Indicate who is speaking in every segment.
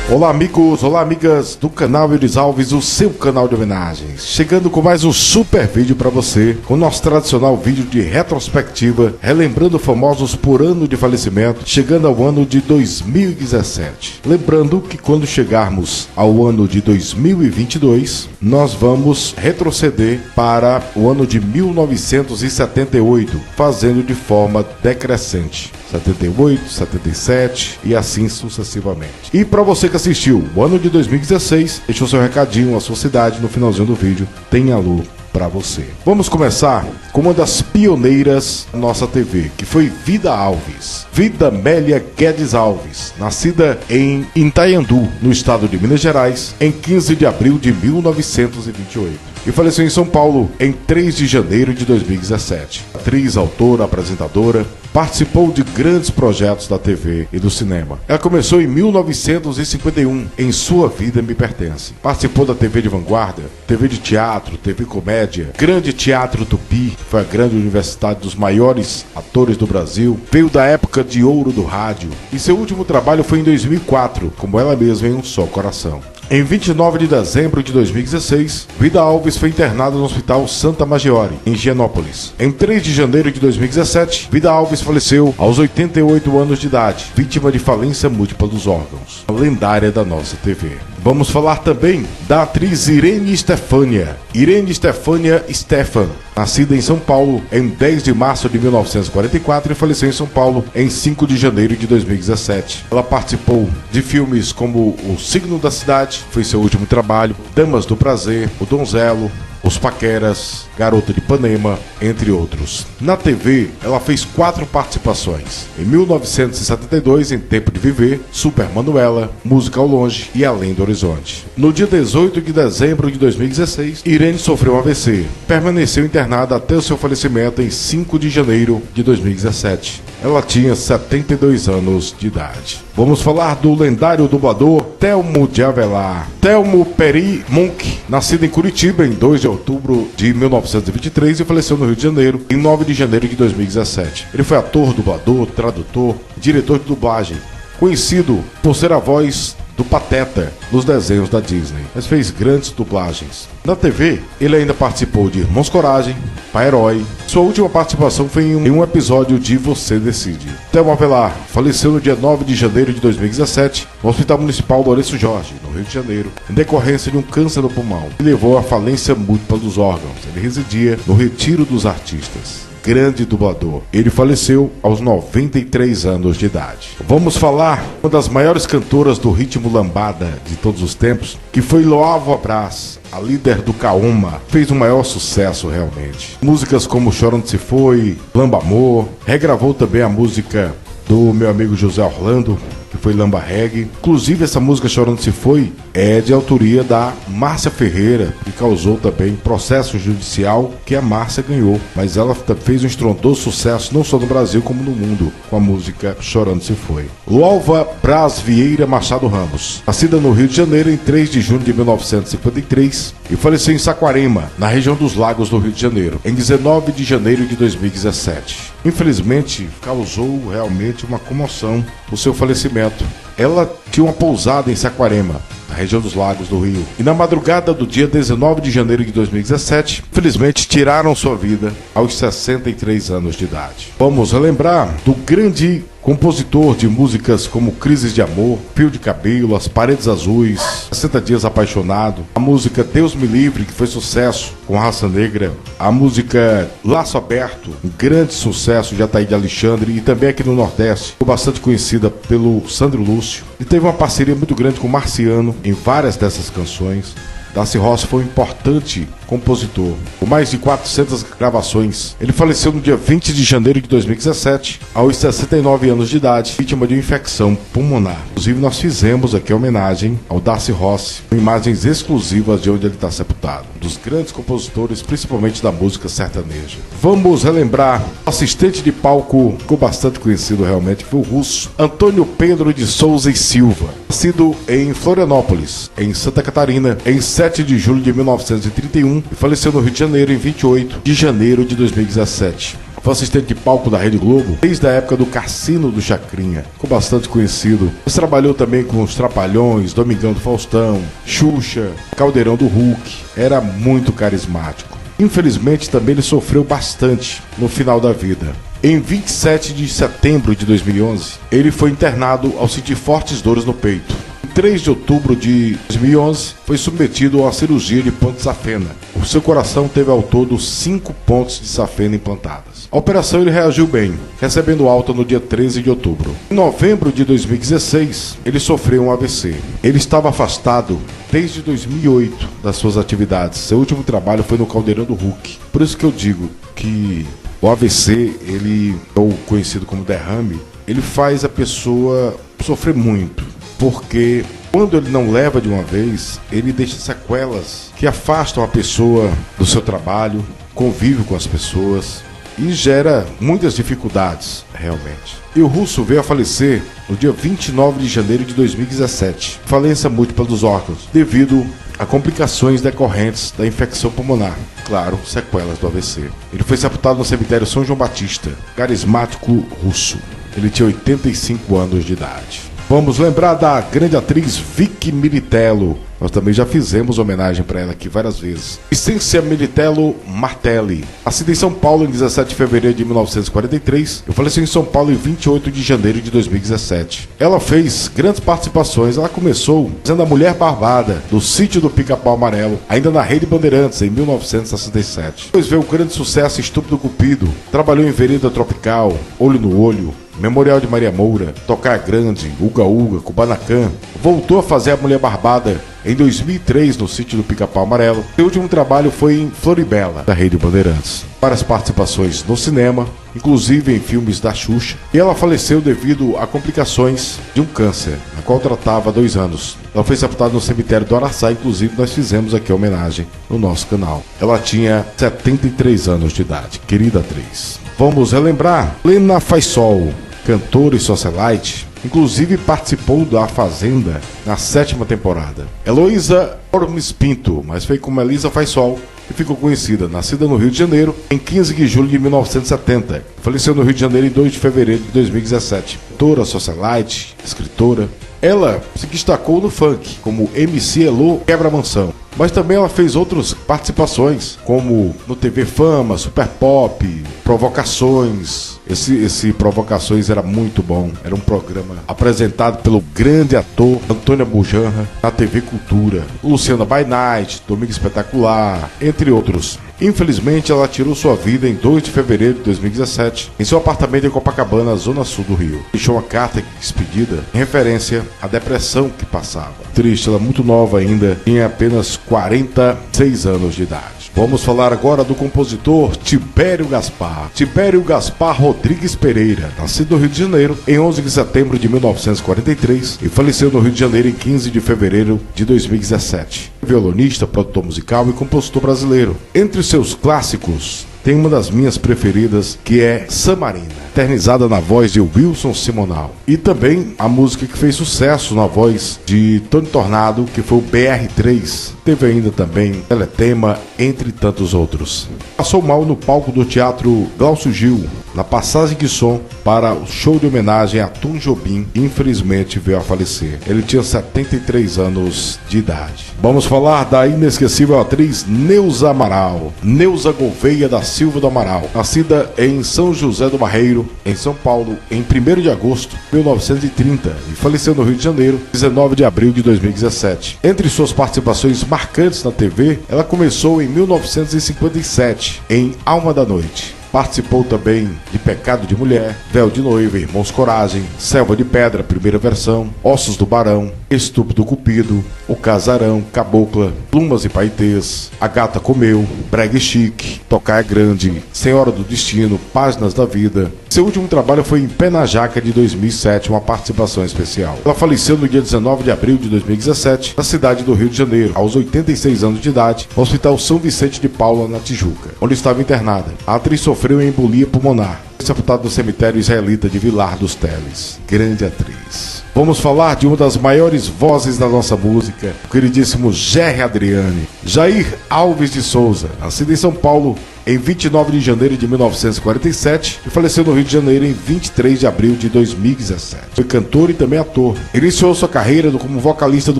Speaker 1: Olá amigos, olá amigas do canal Eudes Alves, o seu canal de homenagens. Chegando com mais um super vídeo para você, com o nosso tradicional vídeo de retrospectiva, relembrando famosos por ano de falecimento, chegando ao ano de 2017. Lembrando que quando chegarmos ao ano de 2022, nós vamos retroceder para o ano de 1978, fazendo de forma decrescente. 78, 77 e assim sucessivamente. E para você que assistiu o ano de 2016, deixou seu recadinho, a sua cidade no finalzinho do vídeo, tem alô para você. Vamos começar com uma das pioneiras da nossa TV, que foi Vida Alves. Vida Amélia Guedes Alves, nascida em Itaiandu, no estado de Minas Gerais, em 15 de abril de 1928. E faleceu em São Paulo em 3 de janeiro de 2017. Atriz, autora, apresentadora, participou de grandes projetos da TV e do cinema. Ela começou em 1951, em Sua Vida Me Pertence. Participou da TV de vanguarda, TV de teatro, TV comédia, Grande Teatro Tupi, foi a grande universidade dos maiores atores do Brasil, veio da época de ouro do rádio, e seu último trabalho foi em 2004, como ela mesma em Um Só Coração. Em 29 de dezembro de 2016, Vida Alves foi internada no Hospital Santa Maggiore, em Higienópolis. Em 3 de janeiro de 2017, Vida Alves faleceu aos 88 anos de idade, vítima de falência múltipla dos órgãos. A lendária da nossa TV. Vamos falar também da atriz Irene Stefania. Irene Stefania Stefan, nascida em São Paulo em 10 de março de 1944 e faleceu em São Paulo em 5 de janeiro de 2017. Ela participou de filmes como O Signo da Cidade, foi seu último trabalho, Damas do Prazer, O Donzelo, Os Paqueras, Garota de Ipanema, entre outros. Na TV, ela fez 4 participações. Em 1972, em Tempo de Viver, Super Manuela, Música ao Longe e Além do Horizonte. No dia 18 de dezembro de 2016, Irene sofreu um AVC. Permaneceu internada até o seu falecimento em 5 de janeiro de 2017. Ela tinha 72 anos de idade. Vamos falar do lendário dublador Telmo de Avelar. Telmo Peri Monk, nascido em Curitiba em 2 de outubro de 1923 e faleceu no Rio de Janeiro em 9 de janeiro de 2017. Ele foi ator, dublador, tradutor, diretor de dublagem, conhecido por ser a voz do Pateta nos desenhos da Disney, mas fez grandes dublagens. Na TV, ele ainda participou de Irmãos Coragem, Pai Herói. Sua última participação foi em um episódio de Você Decide. Telmo Avelar faleceu no dia 9 de janeiro de 2017 no Hospital Municipal Lourenço Jorge, no Rio de Janeiro, em decorrência de um câncer no pulmão, que levou à falência múltipla dos órgãos. Ele residia no Retiro dos Artistas. Grande dublador. Ele faleceu aos 93 anos de idade. Vamos falar uma das maiores cantoras do ritmo lambada de todos os tempos, que foi Loava Brás, a líder do Kaoma. Fez o maior sucesso realmente. Músicas como Chorando Se Foi, Lamba Amor, regravou também a música do meu amigo José Orlando, que foi Lamba Reggae. Inclusive essa música Chorando Se Foi é de autoria da Márcia Ferreira, que causou também processo judicial que a Márcia ganhou, mas ela fez um estrondoso sucesso não só no Brasil como no mundo com a música Chorando Se Foi. Loava Brás Vieira Machado Ramos, nascida no Rio de Janeiro em 3 de junho de 1953 e faleceu em Saquarema, na região dos Lagos do Rio de Janeiro, em 19 de janeiro de 2017. Infelizmente, causou realmente uma comoção o seu falecimento. Ela tinha uma pousada em Saquarema, na região dos Lagos do Rio. E na madrugada do dia 19 de janeiro de 2017, infelizmente tiraram sua vida aos 63 anos de idade. Vamos relembrar do grande compositor de músicas como Crises de Amor, Fio de Cabelo, As Paredes Azuis, 60 Dias Apaixonado, a música Deus Me Livre, que foi sucesso com Raça Negra, a música Laço Aberto, um grande sucesso de Ataíde Alexandre, e também aqui no Nordeste, foi bastante conhecida pelo Sandro Lúcio, e teve uma parceria muito grande com Marciano em várias dessas canções. Darcy Rossi foi um importante compositor, com mais de 400 gravações. Ele faleceu no dia 20 de janeiro de 2017, aos 69 anos de idade, vítima de uma infecção pulmonar. Inclusive, nós fizemos aqui a homenagem ao Darcy Rossi, com imagens exclusivas de onde ele está sepultado. Um dos grandes compositores, principalmente da música sertaneja. Vamos relembrar, o assistente de palco ficou bastante conhecido realmente, foi o russo Antônio Pedro de Souza e Silva, nascido em Florianópolis, em Santa Catarina, em 7 de julho de 1931 e faleceu no Rio de Janeiro em 28 de janeiro de 2017. foi assistente de palco da Rede Globo desde a época do Cassino do Chacrinha. Ficou bastante conhecido. Ele trabalhou também com os Trapalhões, Domingão do Faustão, Xuxa, Caldeirão do Hulk. Era muito carismático. Infelizmente também ele sofreu bastante no final da vida. Em 27 de setembro de 2011, ele foi internado ao sentir fortes dores no peito. Em 3 de outubro de 2011, foi submetido a uma cirurgia de ponte de safena. O seu coração teve ao todo 5 pontos de safena implantadas. A operação ele reagiu bem, recebendo alta no dia 13 de outubro. Em novembro de 2016, ele sofreu um AVC. Ele estava afastado desde 2008 das suas atividades. Seu último trabalho foi no Caldeirão do Hulk. Por isso que eu digo que o AVC, ele, ou conhecido como derrame, ele faz a pessoa sofrer muito, porque quando ele não leva de uma vez, ele deixa sequelas que afastam a pessoa do seu trabalho, convívio com as pessoas e gera muitas dificuldades, realmente. E o Russo veio a falecer no dia 29 de janeiro de 2017, falência múltipla dos órgãos, devido a complicações decorrentes da infecção pulmonar. Claro, sequelas do AVC. Ele foi sepultado no cemitério São João Batista, carismático russo. Ele tinha 85 anos de idade. Vamos lembrar da grande atriz Vicky Militello. Nós também já fizemos homenagem para ela aqui várias vezes. Vicência Militello Martelli. Nascida em São Paulo em 17 de fevereiro de 1943 e faleceu em São Paulo em 28 de janeiro de 2017. Ela fez grandes participações. Ela começou fazendo a Mulher Barbada do Sítio do Pica-Pau Amarelo, ainda na Rede Bandeirantes, em 1967. Depois veio o grande sucesso Estúpido Cupido. Trabalhou em Vereda Tropical, Olho no Olho, Memorial de Maria Moura, Tocar Grande, Uga Uga, Kubanacan. Voltou a fazer a Mulher Barbada em 2003 no Sítio do Pica-Pau Amarelo. Seu último trabalho foi em Floribela, da Rede Bandeirantes. Várias participações no cinema, inclusive em filmes da Xuxa. E ela faleceu devido a complicações de um câncer, a qual tratava há 2 anos. Ela foi sepultada no cemitério do Araçá, inclusive nós fizemos aqui a homenagem no nosso canal. Ela tinha 73 anos de idade, querida atriz. Vamos relembrar Lena Faisal, cantora e socialite, inclusive participou da Fazenda na 7ª temporada. Heloísa Ormes Pinto, mas foi como Elisa Faisal, que ficou conhecida, nascida no Rio de Janeiro em 15 de julho de 1970. Faleceu no Rio de Janeiro em 2 de fevereiro de 2017. Cantora, socialite, escritora. Ela se destacou no funk como MC Elo Quebra-Mansão, mas também ela fez outras participações, como no TV Fama, Super Pop, Provocações. Esse Provocações era muito bom. Era um programa apresentado pelo grande ator Antônio Bujanra na TV Cultura. Luciana by Night, Domingo Espetacular, entre outros. Infelizmente, ela tirou sua vida em 2 de fevereiro de 2017 em seu apartamento em Copacabana, zona sul do Rio. Deixou uma carta de despedida em referência à depressão que passava. Triste, ela muito nova ainda, tinha apenas 46 anos de idade. Vamos falar agora do compositor Tibério Gaspar. Tibério Gaspar Rodrigues Pereira, nascido no Rio de Janeiro em 11 de setembro de 1943 e faleceu no Rio de Janeiro em 15 de fevereiro de 2017. Violonista, produtor musical e compositor brasileiro. Entre seus clássicos, tem uma das minhas preferidas, que é Samarina, eternizada na voz de Wilson Simonal. E também a música que fez sucesso na voz de Tony Tornado, que foi o BR3. Teve ainda também Teletema, entre tantos outros. Passou mal no palco do Teatro Glaucio Gil, na passagem de som para o show de homenagem a Tom Jobim, e infelizmente veio a falecer. Ele tinha 73 anos de idade. Vamos falar da inesquecível atriz Neuza Amaral. Neuza Gouveia da Silva do Amaral, nascida em São José do Barreiro, em São Paulo, em 1º de agosto de 1930 e faleceu no Rio de Janeiro, 19 de abril de 2017. Entre suas participações marcantes na TV, ela começou em 1957, em Alma da Noite. Participou também de Pecado de Mulher, Véu de Noiva, Irmãos Coragem, Selva de Pedra, primeira versão, Ossos do Barão, Estúpido Cupido, O Casarão, Cabocla, Plumas e Paetês, A Gata Comeu, Brega e Chique, Tocar é Grande, Senhora do Destino, Páginas da Vida. Seu último trabalho foi em Pé na Jaca de 2007, uma participação especial. Ela faleceu no dia 19 de abril de 2017, na cidade do Rio de Janeiro, aos 86 anos de idade, no Hospital São Vicente de Paula, na Tijuca, onde estava internada. A atriz sofreu sofreu embolia pulmonar. Foi sepultado no cemitério israelita de Vilar dos Teles. Grande atriz. Vamos falar de uma das maiores vozes da nossa música, o queridíssimo Gerry Adriane. Jair Alves de Souza, nascido em São Paulo em 29 de janeiro de 1947 e faleceu no Rio de Janeiro em 23 de abril de 2017. Foi cantor e também ator. Iniciou sua carreira como vocalista do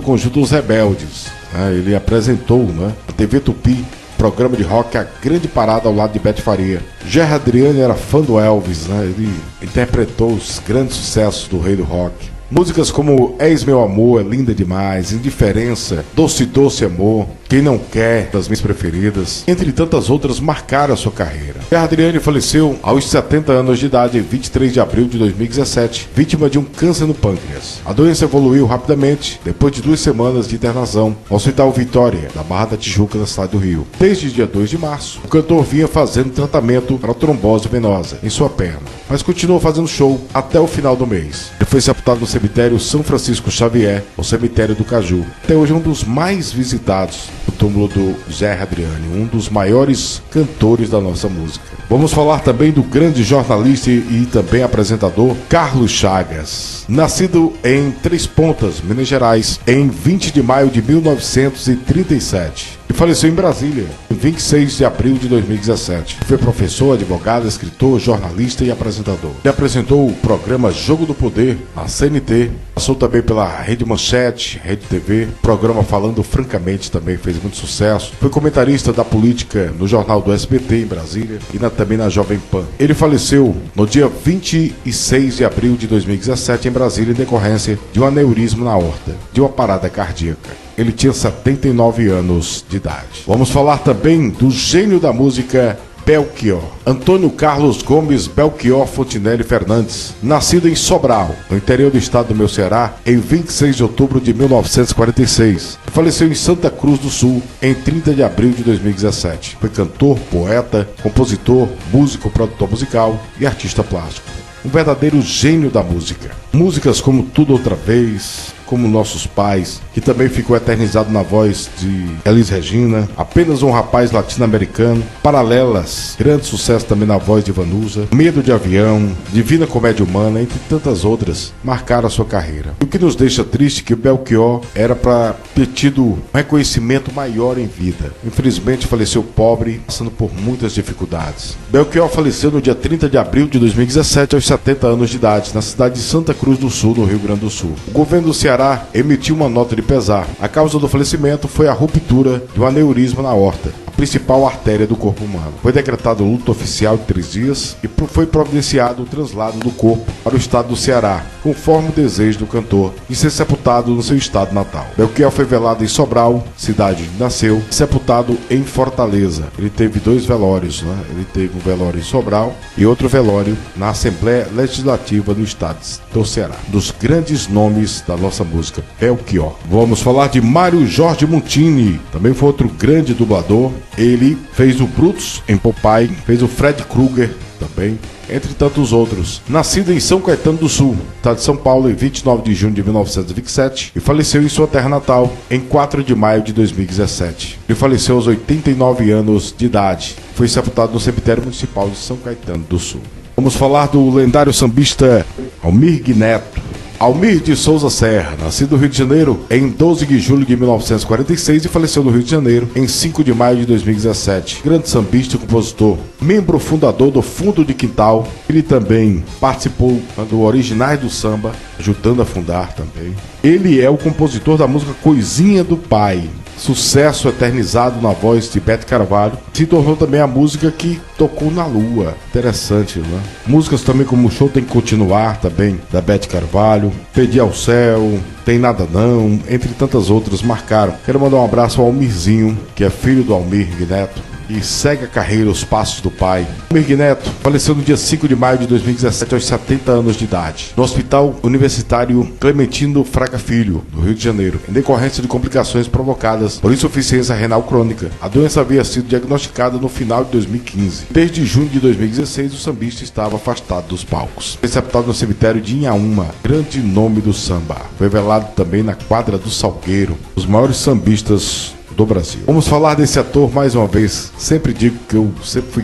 Speaker 1: conjunto Os Rebeldes. Ele apresentou na TV Tupi programa de rock A Grande Parada ao lado de Bete Faria. Gerry Adriane era fã do Elvis, ele interpretou os grandes sucessos do rei do rock. Músicas como És Meu Amor, É Linda Demais, Indiferença, Doce Doce Amor, Quem Não Quer, das minhas preferidas, entre tantas outras, marcaram a sua carreira. Gerry Adriane faleceu aos 70 anos de idade em 23 de abril de 2017, vítima de um câncer no pâncreas. A doença evoluiu rapidamente, depois de 2 semanas de internação no Hospital Vitória, na Barra da Tijuca, na cidade do Rio. Desde o dia 2 de março, o cantor vinha fazendo tratamento para trombose venosa em sua perna, mas continuou fazendo show até o final do mês. Ele foi sepultado no cemitério São Francisco Xavier, o cemitério do Caju. Até hoje é um dos mais visitados, o túmulo do Gerry Adriane, um dos maiores cantores da nossa música. Vamos falar também do grande jornalista e também apresentador Carlos Chagas. Nascido em Três Pontas, Minas Gerais, em 20 de maio de 1937. E faleceu em Brasília, em 26 de abril de 2017. Foi professor, advogado, escritor, jornalista e apresentador. Ele apresentou o programa Jogo do Poder, na CNT. Passou também pela Rede Manchete, Rede TV. Programa Falando Francamente também fez muito sucesso. Foi comentarista da política no Jornal do SBT em Brasília e também na Jovem Pan. Ele faleceu no dia 26 de abril de 2017 em Brasília em decorrência de um aneurisma na aorta, de uma parada cardíaca. Ele tinha 79 anos de idade. Vamos falar também do gênio da música Belchior, Antônio Carlos Gomes Belchior Fontinelli Fernandes, nascido em Sobral, no interior do estado do meu Ceará, em 26 de outubro de 1946. Faleceu em Santa Cruz do Sul, em 30 de abril de 2017. Foi cantor, poeta, compositor, músico, produtor musical e artista plástico. Um verdadeiro gênio da música. Músicas como Tudo Outra Vez, como Nossos Pais, que também ficou eternizado na voz de Elis Regina, Apenas um Rapaz Latino-Americano, Paralelas, grande sucesso também na voz de Vanusa, Medo de Avião, Divina Comédia Humana, entre tantas outras, marcaram a sua carreira. O que nos deixa triste é que o Belchior era para ter tido um reconhecimento maior em vida. Infelizmente faleceu pobre, passando por muitas dificuldades. Belchior faleceu no dia 30 de abril de 2017, aos 70 anos de idade, na cidade de Santa Cruz do Sul, no Rio Grande do Sul. O governo do Ceará emitiu uma nota de pesar. A causa do falecimento foi a ruptura de um aneurisma na aorta, a principal artéria do corpo humano. Foi decretado luto oficial de 3 dias e foi providenciado o traslado do corpo para o estado do Ceará, conforme o desejo do cantor, de ser sepultado no seu estado natal. Belchior foi velado em Sobral, cidade onde nasceu, e sepultado em Fortaleza. Ele teve 2 velórios, Ele teve um velório em Sobral e outro velório na Assembleia Legislativa do estado do Ceará. Dos grandes nomes da nossa música, Belchior. Vamos falar de Mário Jorge Montini, também foi outro grande dublador. Ele fez o Brutus em Popeye, fez o Fred Krueger também, entre tantos outros. Nascido em São Caetano do Sul, estado de São Paulo, em 29 de junho de 1927 e faleceu em sua terra natal em 4 de maio de 2017. Ele faleceu aos 89 anos de idade. Foi sepultado no cemitério municipal de São Caetano do Sul. Vamos falar do lendário sambista Almir Neto. Almir de Souza Serra, nascido no Rio de Janeiro em 12 de julho de 1946 e faleceu no Rio de Janeiro em 5 de maio de 2017. Grande sambista e compositor, membro fundador do Fundo de Quintal. Ele também participou do Originais do Samba, ajudando a fundar também. Ele é o compositor da música Coisinha do Pai, sucesso eternizado na voz de Bete Carvalho. Se tornou também a música que tocou na lua. Interessante, Músicas também como O Show Tem que Continuar, também, da Bete Carvalho, Pedir ao Céu, Tem Nada Não, entre tantas outras, marcaram. Quero mandar um abraço ao Almirzinho, que é filho do Almir Neto, e segue a carreira, os passos do pai. Almir Neto faleceu no dia 5 de maio de 2017, aos 70 anos de idade, no Hospital Universitário Clementino Fraga Filho, no Rio de Janeiro, em decorrência de complicações provocadas por insuficiência renal crônica. A doença havia sido diagnosticada no final de 2015. Desde junho de 2016, o sambista estava afastado dos palcos. Foi sepultado no cemitério de Inhaúma, grande nome do samba. Foi velado também na quadra do Salgueiro, os maiores sambistas do Brasil. Vamos falar desse ator mais uma vez. Sempre digo que eu sempre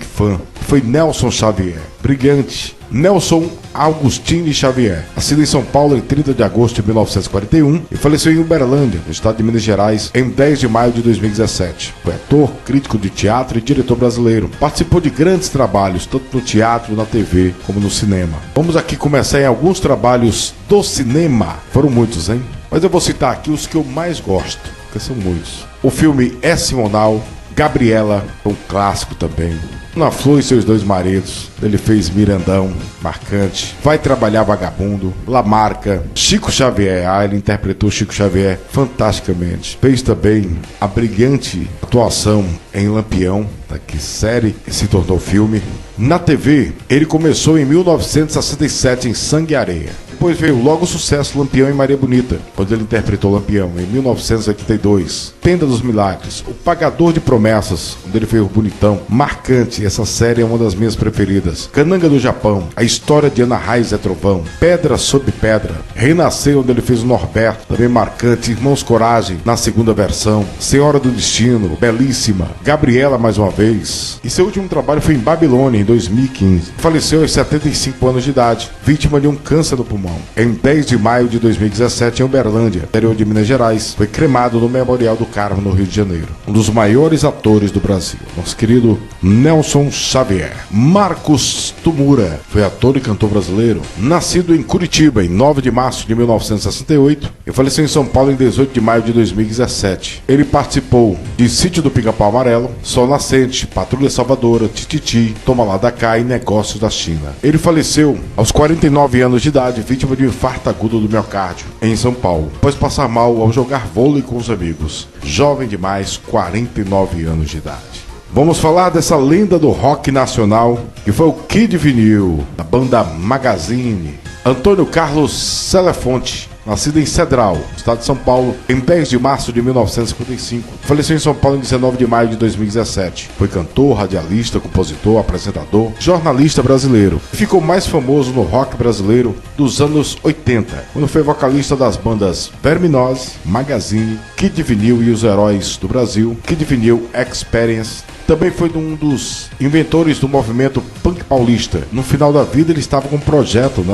Speaker 1: fui foi Nelson Xavier. Brilhante. Nelson Augustine Xavier, nascido em São Paulo em 30 de agosto de 1941 e faleceu em Uberlândia, no estado de Minas Gerais, em 10 de maio de 2017. Foi ator, crítico de teatro e diretor brasileiro. Participou de grandes trabalhos, tanto no teatro, na TV, como no cinema. Vamos aqui começar em alguns trabalhos do cinema. Foram muitos, hein? Mas eu vou citar aqui os que eu mais gosto, porque são muitos. O filme É Simonal, Gabriela, um clássico também. Ana Flor e seus dois maridos, ele fez Mirandão, marcante. Vai Trabalhar Vagabundo, Lamarca, Chico Xavier, ele interpretou Chico Xavier fantasticamente. Fez também a brilhante atuação em Lampião, que série se tornou filme. Na TV, ele começou em 1967 em Sangue e Areia. Depois veio logo o sucesso Lampião e Maria Bonita, quando ele interpretou Lampião, em 1982. Tenda dos Milagres, O Pagador de Promessas, quando ele fez o Bonitão. Marcante, essa série é uma das minhas preferidas. Cananga do Japão, A História de Ana Raiz é Trovão. Pedra sobre Pedra, Renascer, onde ele fez o Norberto, também marcante. Irmãos Coragem, na segunda versão. Senhora do Destino, belíssima. Gabriela, mais uma vez. E seu último trabalho foi em Babilônia, em 2015. Faleceu aos 75 anos de idade, vítima de um câncer no pulmão. Em 10 de maio de 2017, em Uberlândia, interior de Minas Gerais, foi cremado no Memorial do Carmo, no Rio de Janeiro. Um dos maiores atores do Brasil, nosso querido Nelson Xavier. Marcos Tumura foi ator e cantor brasileiro, nascido em Curitiba em 9 de março de 1968 e faleceu em São Paulo em 18 de maio de 2017. Ele participou de Sítio do Pica-Pau Amarelo, Sol Nascente, Patrulha Salvadora, Tititi, Toma Lá da Cá e Negócios da China. Ele faleceu aos 49 anos de idade, vítima de um infarto agudo do miocárdio, em São Paulo, após passar mal ao jogar vôlei com os amigos. Jovem demais, 49 anos de idade. Vamos falar dessa lenda do rock nacional, que foi o Kid Vinil, da banda Magazine. Antônio Carlos Selefonte, nascido em Cedral, estado de São Paulo, em 10 de março de 1955. Faleceu em São Paulo em 19 de maio de 2017. Foi cantor, radialista, compositor, apresentador, jornalista brasileiro. Ficou mais famoso no rock brasileiro dos anos 80, quando foi vocalista das bandas Verminose, Magazine, Kid Vinil e os Heróis do Brasil, Kid Vinil Experience. Também foi um dos inventores do movimento punk paulista. No final da vida ele estava com um projeto,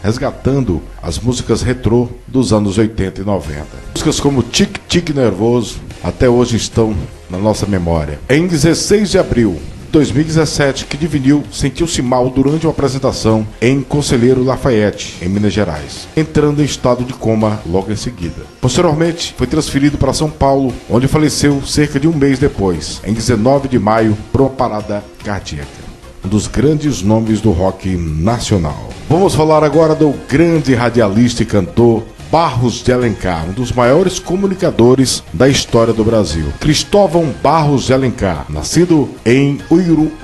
Speaker 1: resgatando as músicas retrô dos anos 80 e 90. Músicas como Tic Tic Nervoso até hoje estão na nossa memória. Em 16 de abril de 2017, Kid Vinil sentiu-se mal durante uma apresentação em Conselheiro Lafayette, em Minas Gerais, entrando em estado de coma logo em seguida. Posteriormente, foi transferido para São Paulo, onde faleceu cerca de um mês depois, em 19 de maio, por uma parada cardíaca. Um dos grandes nomes do rock nacional. Vamos falar agora do grande radialista e cantor Barros de Alencar, um dos maiores comunicadores da história do Brasil. Cristóvão Barros de Alencar, nascido em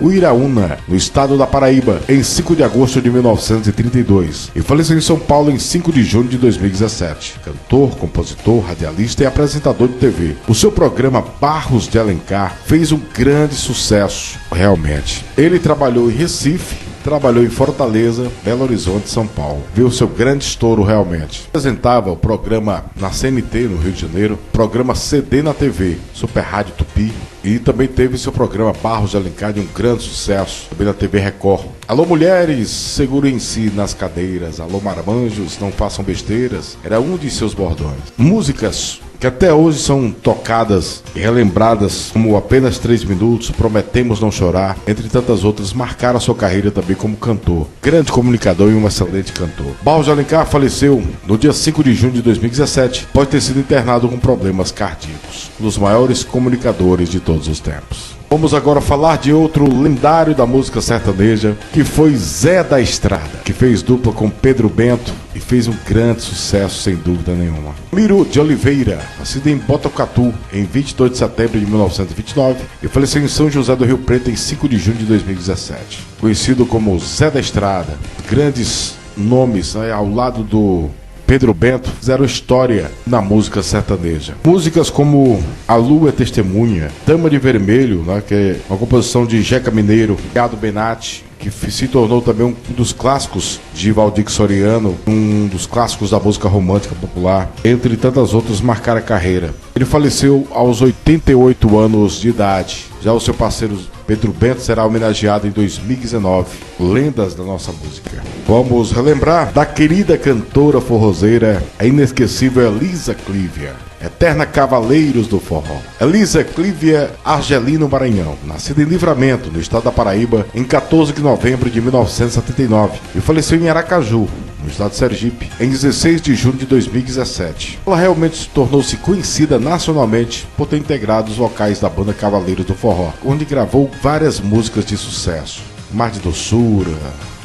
Speaker 1: Uiraúna, no estado da Paraíba, em 5 de agosto de 1932 e faleceu em São Paulo em 5 de junho de 2017. Cantor, compositor, radialista e apresentador de TV. O seu programa Barros de Alencar fez um grande sucesso, realmente. Ele trabalhou em Recife, trabalhou em Fortaleza, Belo Horizonte, São Paulo. Viu seu grande estouro realmente. Apresentava o programa na CNT, no Rio de Janeiro, programa CD na TV, Super Rádio Tupi, e também teve seu programa Barros de Alencar de um grande sucesso, também na TV Record. Alô mulheres, segurem-se nas cadeiras, alô marmanjos, não façam besteiras, era um de seus bordões. Músicas que até hoje são tocadas e relembradas, como Apenas 3 Minutos, Prometemos Não Chorar, entre tantas outras, marcaram a sua carreira também como cantor. Grande comunicador e um excelente cantor. Barros de Alencar faleceu no dia 5 de junho de 2017, após ter sido internado com problemas cardíacos. Um dos maiores comunicadores de todos os tempos. Vamos agora falar de outro lendário da música sertaneja, que foi Zé da Estrada, que fez dupla com Pedro Bento e fez um grande sucesso, sem dúvida nenhuma. Miro de Oliveira, nascido em Botucatu em 22 de setembro de 1929 e faleceu em São José do Rio Preto em 5 de junho de 2017. Conhecido como Zé da Estrada, grandes nomes ao lado do Pedro Bento fizeram história na música sertaneja. Músicas como A Lua é Testemunha, Dama de Vermelho, que é uma composição de Jeca Mineiro, Gado Benatti, que se tornou também um dos clássicos de Valdir Soriano, um dos clássicos da música romântica popular, entre tantas outras, marcaram a carreira. Ele faleceu aos 88 anos de idade. Já o seu parceiro Pedro Bento será homenageado em 2019. Lendas da nossa música. Vamos relembrar da querida cantora forrozeira, a inesquecível Elisa Clívia, eterna Cavaleiros do Forró. Elisa Clívia Argelino Maranhão, nascida em Livramento, no estado da Paraíba, em 14 de novembro de 1979 e faleceu em Aracaju, no estado de Sergipe, em 16 de junho de 2017. Ela realmente tornou-se conhecida nacionalmente por ter integrado os vocais da banda Cavaleiros do Forró, onde gravou várias músicas de sucesso. Mar de Doçura,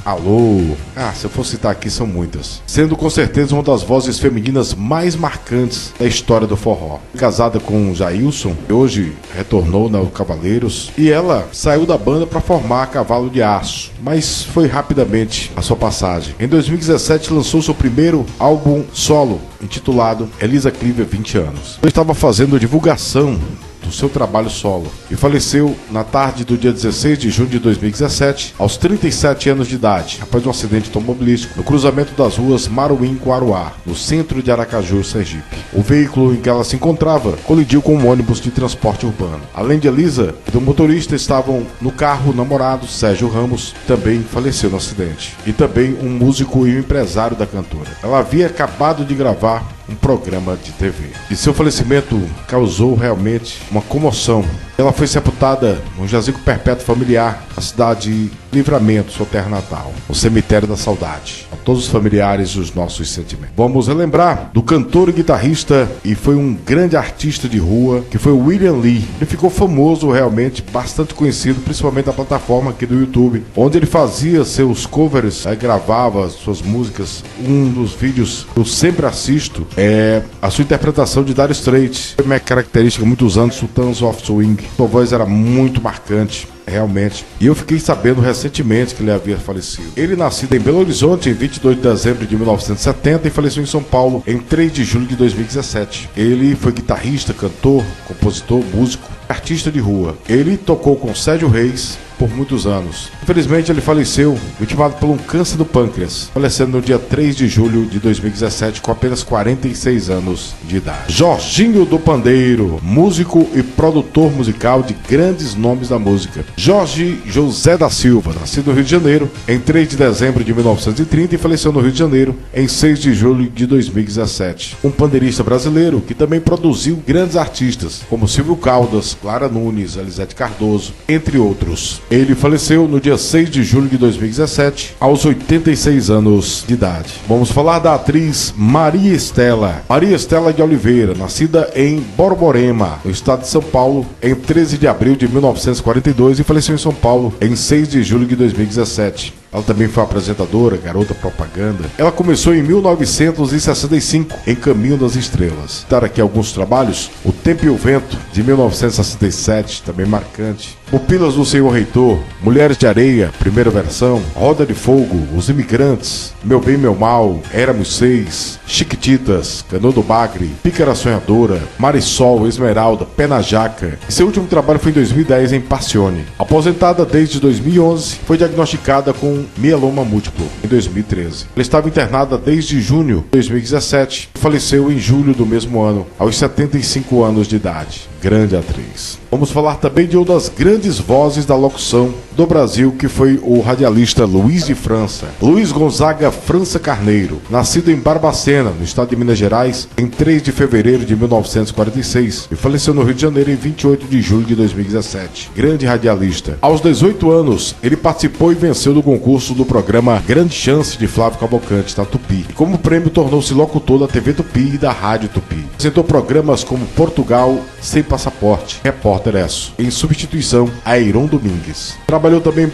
Speaker 1: Alô, se eu for citar aqui são muitas. Sendo com certeza uma das vozes femininas mais marcantes da história do forró. Casada com Jailson, que hoje retornou ao Cavaleiros, e ela saiu da banda para formar Cavalo de Aço, mas foi rapidamente a sua passagem. Em 2017 lançou seu primeiro álbum solo, intitulado Elisa Clívia 20 anos. Eu estava fazendo divulgação do seu trabalho solo e faleceu na tarde do dia 16 de junho de 2017, aos 37 anos de idade, após um acidente automobilístico no cruzamento das ruas Maruim com Aruá, no centro de Aracaju, Sergipe. O veículo em que ela se encontrava colidiu com um ônibus de transporte urbano. Além de Elisa e do motorista, estavam no carro o namorado Sérgio Ramos, também faleceu no acidente, e também um músico e um empresário da cantora. Ela havia acabado de gravar um programa de TV. E seu falecimento causou realmente uma comoção. Ela foi sepultada no jazigo perpétuo familiar, na cidade de Livramento, sua terra natal, o cemitério da saudade. A todos os familiares, os nossos sentimentos. Vamos relembrar do cantor e guitarrista, e foi um grande artista de rua, que foi o William Lee. Ele ficou famoso, realmente, bastante conhecido, principalmente na plataforma aqui do YouTube, onde ele fazia seus covers, gravava suas músicas. Um dos vídeos que eu sempre assisto é a sua interpretação de Dire Straits. Foi minha característica há muitos anos, Sultans of Swing. Sua voz era muito marcante, realmente. E eu fiquei sabendo recentemente que ele havia falecido. Ele nascido em Belo Horizonte em 22 de dezembro de 1970 e faleceu em São Paulo em 3 de julho de 2017. Ele foi guitarrista, cantor, compositor, músico, artista de rua. Ele tocou com Sérgio Reis por muitos anos. Infelizmente ele faleceu vitimado por um câncer do pâncreas, falecendo no dia 3 de julho de 2017 com apenas 46 anos de idade. Jorginho do Pandeiro, músico e produtor musical de grandes nomes da música. Jorge José da Silva, nascido no Rio de Janeiro em 3 de dezembro de 1930 e faleceu no Rio de Janeiro em 6 de julho de 2017. Um pandeirista brasileiro que também produziu grandes artistas como Silvio Caldas, Clara Nunes, Elisete Cardoso, entre outros. Ele faleceu no dia 6 de julho de 2017, aos 86 anos de idade. Vamos falar da atriz Maria Estela. Maria Estela de Oliveira, nascida em Borborema, no estado de São Paulo, em 13 de abril de 1942 e faleceu em São Paulo em 6 de julho de 2017. Ela também foi apresentadora, garota propaganda. Ela começou em 1965, em Caminho das Estrelas. Dar aqui alguns trabalhos: O Tempo e o Vento, de 1967, também marcante. Pupilas do Senhor Reitor, Mulheres de Areia, primeira versão. Roda de Fogo, Os Imigrantes, Meu Bem, Meu Mal, Éramos Seis, Chiquititas, Canoa do Bagre, Pícara Sonhadora, Marisol, Esmeralda, Pé na Jaca. E seu último trabalho foi em 2010 em Passione. Aposentada desde 2011, foi diagnosticada com mieloma múltiplo em 2013. Ela estava internada desde junho de 2017 e faleceu em julho do mesmo ano, aos 75 anos de idade. Grande atriz. Vamos falar também de uma das grandes vozes da locução do Brasil, que foi o radialista Luiz de França. Luiz Gonzaga França Carneiro, nascido em Barbacena, no estado de Minas Gerais, em 3 de fevereiro de 1946 e faleceu no Rio de Janeiro em 28 de julho de 2017. Grande radialista. Aos 18 anos, ele participou e venceu no concurso do programa Grande Chance de Flávio Cavalcante, da Tupi. E como prêmio, tornou-se locutor da TV Tupi e da Rádio Tupi. Apresentou programas como Portugal Sem Passaporte, Repórter Esso, em substituição a Eiron Domingues. Trabalhou também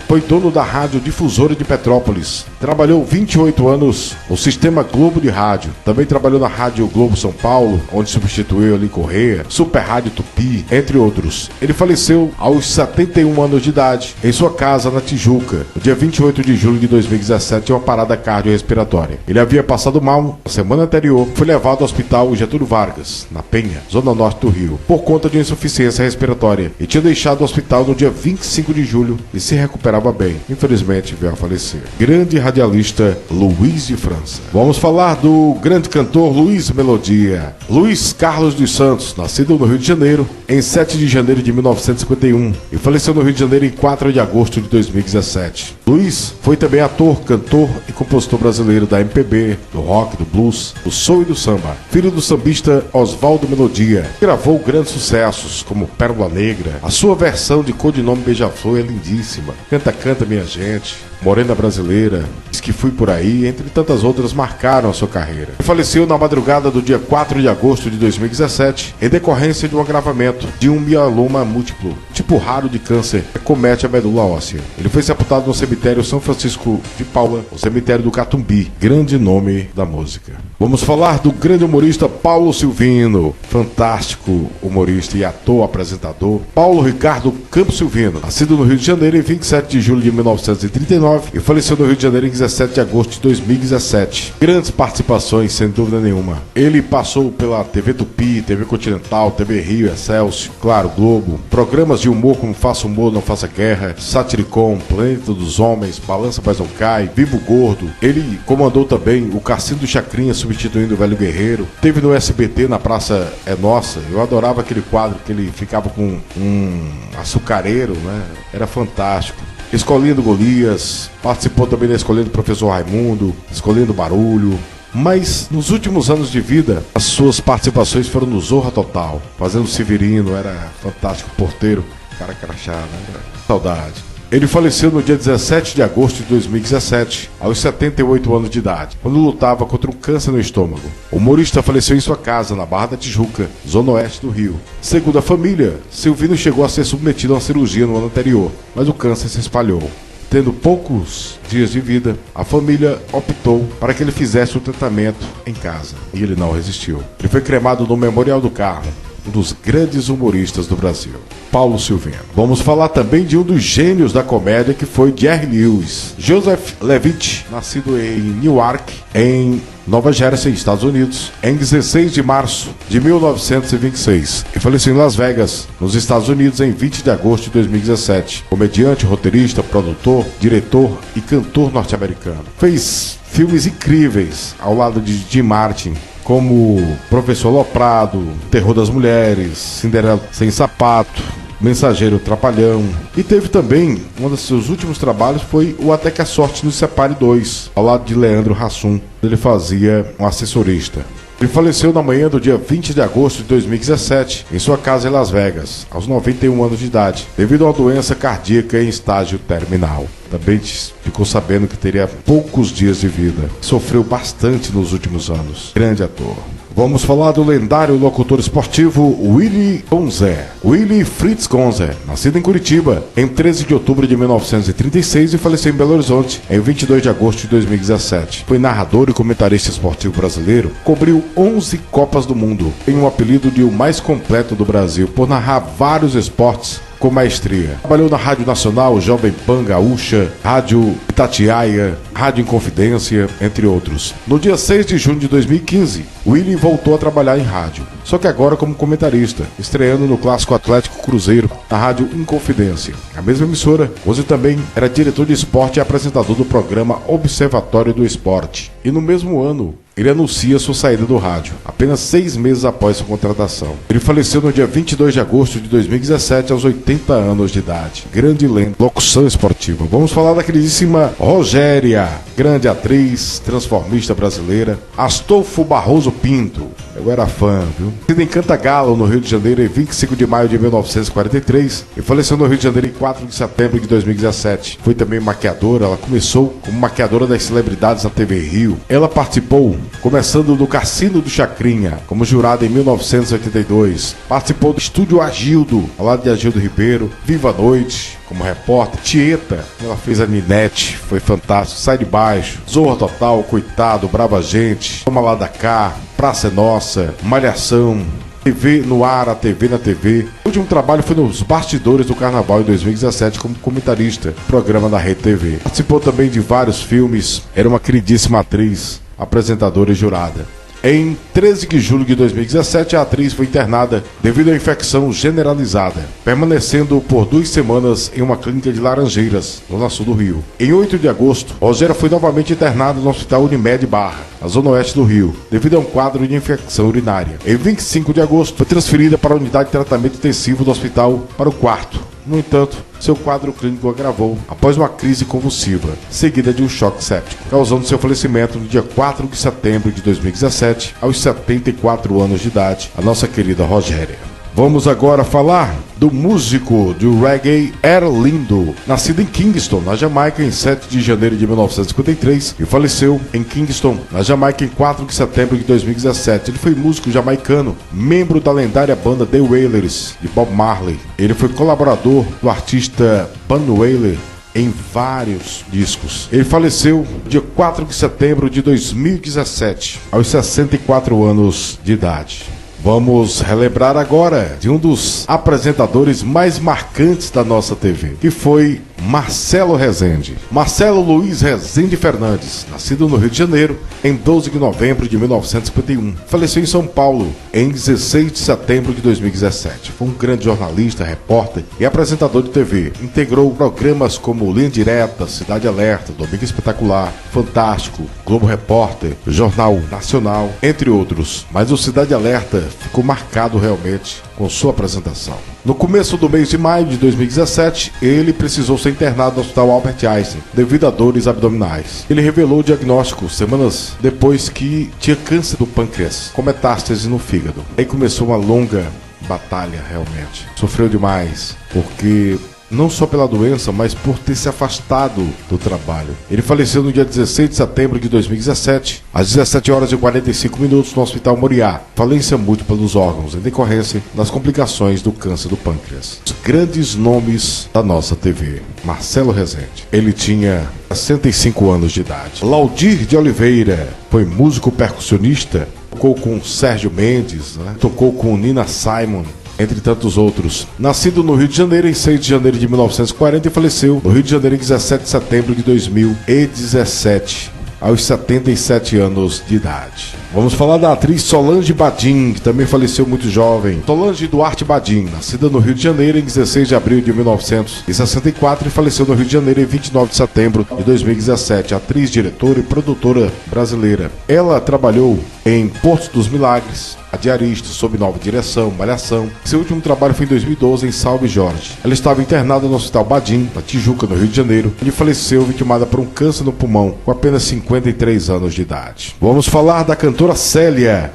Speaker 1: foi dono da Rádio Difusora de Petrópolis. Trabalhou 28 anos no Sistema Globo de Rádio. Também trabalhou na Rádio Globo São Paulo, onde substituiu Ali Correia, Super Rádio Tupi, entre outros. Ele faleceu aos 71 anos de idade, em sua casa na Tijuca, no dia 28 de julho de 2017, em uma parada cardiorrespiratória. Ele havia passado mal na semana anterior, foi levado ao Hospital Getúlio Vargas, na Penha, zona norte do Rio, por conta de insuficiência respiratória, e tinha deixado o hospital no dia 25 de julho julho e se recuperava bem. Infelizmente veio a falecer. Grande radialista Luiz de França. Vamos falar do grande cantor Luiz Melodia. Luiz Carlos dos Santos, nascido no Rio de Janeiro em 7 de janeiro de 1951 e faleceu no Rio de Janeiro em 4 de agosto de 2017. Luiz foi também ator, cantor e compositor brasileiro da MPB, do rock, do blues, do soul e do samba. Filho do sambista Oswaldo Melodia, gravou grandes sucessos como Pérola Negra. A sua versão de Codinome Beija-Flor é lindíssima. Canta, canta, minha gente. Morena Brasileira, Diz que Fui Por Aí, entre tantas outras, marcaram a sua carreira. Ele faleceu na madrugada do dia 4 de agosto de 2017, em decorrência de um agravamento de um mieloma múltiplo, tipo raro de câncer, que comete a medula óssea. Ele foi sepultado no cemitério São Francisco de Paula, o cemitério do Catumbi, grande nome da música. Vamos falar do grande humorista Paulo Silvino, fantástico humorista e ator, apresentador. Paulo Ricardo Campos Silvino, nascido no Rio de Janeiro em 27 de julho de 1939, e faleceu no Rio de Janeiro em 17 de agosto de 2017. Grandes participações, sem dúvida nenhuma. Ele passou pela TV Tupi, TV Continental, TV Rio, Excelsior, claro, Globo. Programas de humor como Faça Humor, Não Faça Guerra, Satiricon, Planeta dos Homens, Balança Mas Não Cai, Vivo Gordo. Ele comandou também o Cassino do Chacrinha, substituindo o Velho Guerreiro. Teve no SBT, na Praça é Nossa. Eu adorava aquele quadro que ele ficava com um açucareiro, né? Era fantástico. Escolhendo Golias, participou também da Escolhendo Professor Raimundo, Escolhendo Barulho. Mas nos últimos anos de vida, as suas participações foram no Zorra Total, fazendo Severino, era fantástico, porteiro, cara crachá, né? Saudade. Ele faleceu no dia 17 de agosto de 2017, aos 78 anos de idade, quando lutava contra um câncer no estômago. O humorista faleceu em sua casa, na Barra da Tijuca, zona oeste do Rio. Segundo a família, Silvino chegou a ser submetido a uma cirurgia no ano anterior, mas o câncer se espalhou. Tendo poucos dias de vida, a família optou para que ele fizesse o tratamento em casa, e ele não resistiu. Ele foi cremado no Memorial do Carmo, um dos grandes humoristas do Brasil, Paulo Silvino. Vamos falar também de um dos gênios da comédia, que foi Jerry Lewis. Joseph Levitt, nascido em Newark, em Nova Jersey, Estados Unidos, em 16 de março de 1926 e faleceu em Las Vegas, nos Estados Unidos, em 20 de agosto de 2017. Comediante, roteirista, produtor, diretor e cantor norte-americano. Fez filmes incríveis ao lado de Jim Martin, como Professor Loprado, Terror das Mulheres, Cinderela Sem Sapato, Mensageiro Trapalhão. E teve também, um dos seus últimos trabalhos foi o Até que a Sorte nos Separe 2, ao lado de Leandro Hassum. Ele fazia um assessorista. Ele faleceu na manhã do dia 20 de agosto de 2017, em sua casa em Las Vegas, aos 91 anos de idade, devido a uma doença cardíaca em estágio terminal. Também ficou sabendo que teria poucos dias de vida. Sofreu bastante nos últimos anos. Grande ator. Vamos falar do lendário locutor esportivo Willy Gonzé. Willy Fritz Gonzé, nascido em Curitiba em 13 de outubro de 1936 e faleceu em Belo Horizonte em 22 de agosto de 2017. Foi narrador e comentarista esportivo brasileiro, cobriu 11 Copas do Mundo, tem um apelido de o mais completo do Brasil por narrar vários esportes com maestria. Trabalhou na Rádio Nacional, Jovem Pan Gaúcha, Rádio Itatiaia, Rádio Inconfidência, entre outros. No dia 6 de junho de 2015, Willy voltou a trabalhar em rádio, só que agora como comentarista, estreando no Clássico Atlético Cruzeiro, na Rádio Inconfidência. A mesma emissora, Willy também era diretor de esporte e apresentador do programa Observatório do Esporte. E no mesmo ano, ele anuncia sua saída do rádio, apenas 6 meses após sua contratação. Ele faleceu no dia 22 de agosto de 2017, aos 80 anos de idade. Grande lenda, locução esportiva. Vamos falar da queridíssima Rogéria, grande atriz, transformista brasileira. Astolfo Barroso Pinto, eu era fã, viu? Nascida em Cantagalo, no Rio de Janeiro, em 25 de maio de 1943, e faleceu no Rio de Janeiro em 4 de setembro de 2017. Foi também maquiadora, ela começou como maquiadora das celebridades na TV Rio. Ela participou começando no Cassino do Chacrinha, como jurada em 1982. Participou do Estúdio Agildo, ao lado de Agildo Ribeiro. Viva a Noite, como repórter. Tieta, ela fez a Ninete, foi fantástico. Sai de Baixo, Zorra Total, Coitado, Brava Gente, Toma Lá da Cá, Praça é Nossa, Malhação, TV no Ar, a TV na TV. O último trabalho foi nos Bastidores do Carnaval em 2017 como comentarista, programa da Rede TV. Participou também de vários filmes, era uma queridíssima atriz, apresentadora e jurada. Em 13 de julho de 2017, a atriz foi internada devido à infecção generalizada, permanecendo por 2 semanas em uma clínica de Laranjeiras, no sul do Rio. Em 8 de agosto, Rogéria foi novamente internada no Hospital Unimed Barra, na zona oeste do Rio, devido a um quadro de infecção urinária. Em 25 de agosto, foi transferida para a unidade de tratamento intensivo do hospital para o quarto. No entanto, seu quadro clínico agravou após uma crise convulsiva, seguida de um choque séptico, causando seu falecimento no dia 4 de setembro de 2017, aos 74 anos de idade, a nossa querida Rogéria. Vamos agora falar do músico do reggae Erlindo, nascido em Kingston, na Jamaica, em 7 de janeiro de 1953 e faleceu em Kingston, na Jamaica, em 4 de setembro de 2017. Ele foi músico jamaicano, membro da lendária banda The Wailers, de Bob Marley. Ele foi colaborador do artista Bunny Wailer em vários discos. Ele faleceu dia 4 de setembro de 2017, aos 64 anos de idade. Vamos relembrar agora de um dos apresentadores mais marcantes da nossa TV, que foi Marcelo Rezende. Marcelo Luiz Rezende Fernandes, nascido no Rio de Janeiro em 12 de novembro de 1951. Faleceu em São Paulo em 16 de setembro de 2017. Foi um grande jornalista, repórter e apresentador de TV. Integrou programas como Linha Direta, Cidade Alerta, Domingo Espetacular, Fantástico, Globo Repórter, Jornal Nacional, entre outros. Mas o Cidade Alerta ficou marcado realmente com sua apresentação. No começo do mês de maio de 2017, ele precisou ser internado no Hospital Albert Einstein devido a dores abdominais. Ele revelou o diagnóstico semanas depois que tinha câncer do pâncreas, com metástase no fígado. Aí começou uma longa batalha realmente. Sofreu demais, porque não só pela doença, mas por ter se afastado do trabalho. Ele faleceu no dia 16 de setembro de 2017, às 17 horas e 45 minutos, no Hospital Moriá. Falência múltipla dos órgãos, em decorrência das complicações do câncer do pâncreas. Os grandes nomes da nossa TV. Marcelo Rezende. Ele tinha 65 anos de idade. Laudir de Oliveira foi músico percussionista, tocou com Sérgio Mendes, tocou com Nina Simon, entre tantos outros. Nascido no Rio de Janeiro em 6 de janeiro de 1940 e faleceu no Rio de Janeiro em 17 de setembro de 2017, aos 77 anos de idade. Vamos falar da atriz Solange Badim, que também faleceu muito jovem. Solange Duarte Badim, nascida no Rio de Janeiro em 16 de abril de 1964 e faleceu no Rio de Janeiro em 29 de setembro de 2017. Atriz, diretora e produtora brasileira. Ela trabalhou em Porto dos Milagres, a diarista, sob nova direção, Malhação. Seu último trabalho foi em 2012 em Salve Jorge. Ela estava internada no Hospital Badim, na Tijuca, no Rio de Janeiro, onde faleceu vitimada por um câncer no pulmão, com apenas 53 anos de idade. Vamos falar da cantora Célia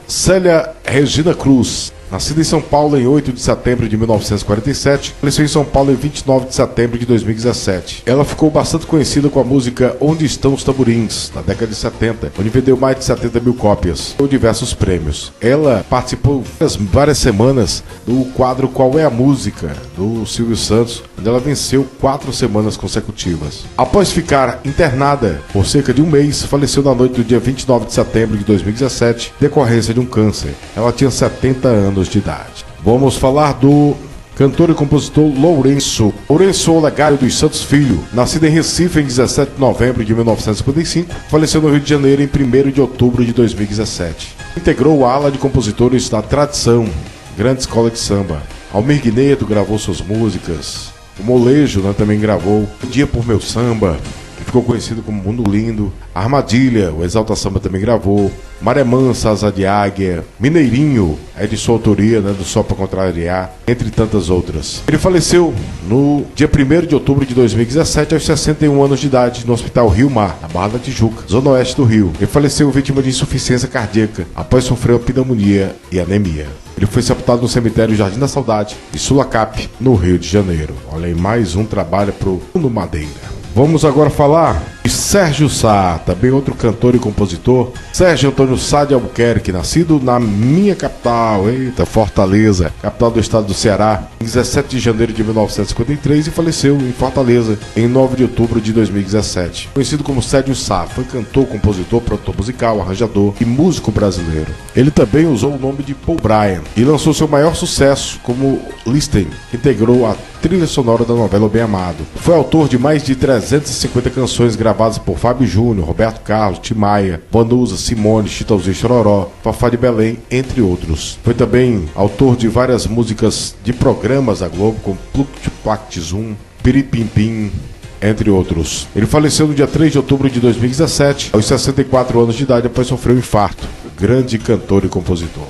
Speaker 1: Regina Cruz. Nascida em São Paulo em 8 de setembro de 1947, faleceu em São Paulo em 29 de setembro de 2017. Ela ficou bastante conhecida com a música Onde Estão os Tamborins, na década de 70, onde vendeu mais de 70 mil cópias, com diversos prêmios. Ela participou várias semanas do quadro Qual é a Música, do Silvio Santos, onde ela venceu 4 semanas consecutivas. Após ficar internada por cerca de um mês, faleceu na noite do dia 29 de setembro de 2017, decorrência de um câncer. Ela tinha 70 anos de idade. Vamos falar do cantor e compositor Lourenço Olegário dos Santos Filho, nascido em Recife em 17 de novembro de 1955, faleceu no Rio de Janeiro em 1º de outubro de 2017. Integrou a ala de compositores da Tradição, grande escola de samba. Almir Guineto gravou suas músicas, o Molejo também gravou O Dia por Meu Samba, que ficou conhecido como Mundo Lindo. Armadilha, o Exalta Samba também gravou. Maré Mansa, Asa de Águia. Mineirinho, é de sua autoria, do Só Pra Contrariar, entre tantas outras. Ele faleceu no dia 1º de outubro de 2017, aos 61 anos de idade, no Hospital Rio Mar, na Barra da Tijuca, zona oeste do Rio. Ele faleceu vítima de insuficiência cardíaca, após sofrer pneumonia e anemia. Ele foi sepultado no cemitério Jardim da Saudade, em Sulacap, no Rio de Janeiro. Olha aí, mais um trabalho pro Mundo Madeira. Vamos agora falar de Sérgio Sá, também outro cantor e compositor. Sérgio Antônio Sá de Albuquerque, nascido na minha capital, Fortaleza, capital do estado do Ceará, em 17 de janeiro de 1953 e faleceu em Fortaleza em 9 de outubro de 2017. Conhecido como Sérgio Sá, foi cantor, compositor, produtor musical, arranjador e músico brasileiro. Ele também usou o nome de Paul Bryan e lançou seu maior sucesso como Listen, que integrou a trilha sonora da novela O Bem Amado. Foi autor de mais de 350 canções gravadas por Fábio Júnior, Roberto Carlos, Tim Maia, Vanusa, Simone, Chitãozinho Chororó, Fafá de Belém, entre outros. Foi também autor de várias músicas de programas da Globo, como Pluc Zum, Piripimpim, entre outros. Ele faleceu no dia 3 de outubro de 2017, aos 64 anos de idade, após sofrer um infarto. Grande cantor e compositor.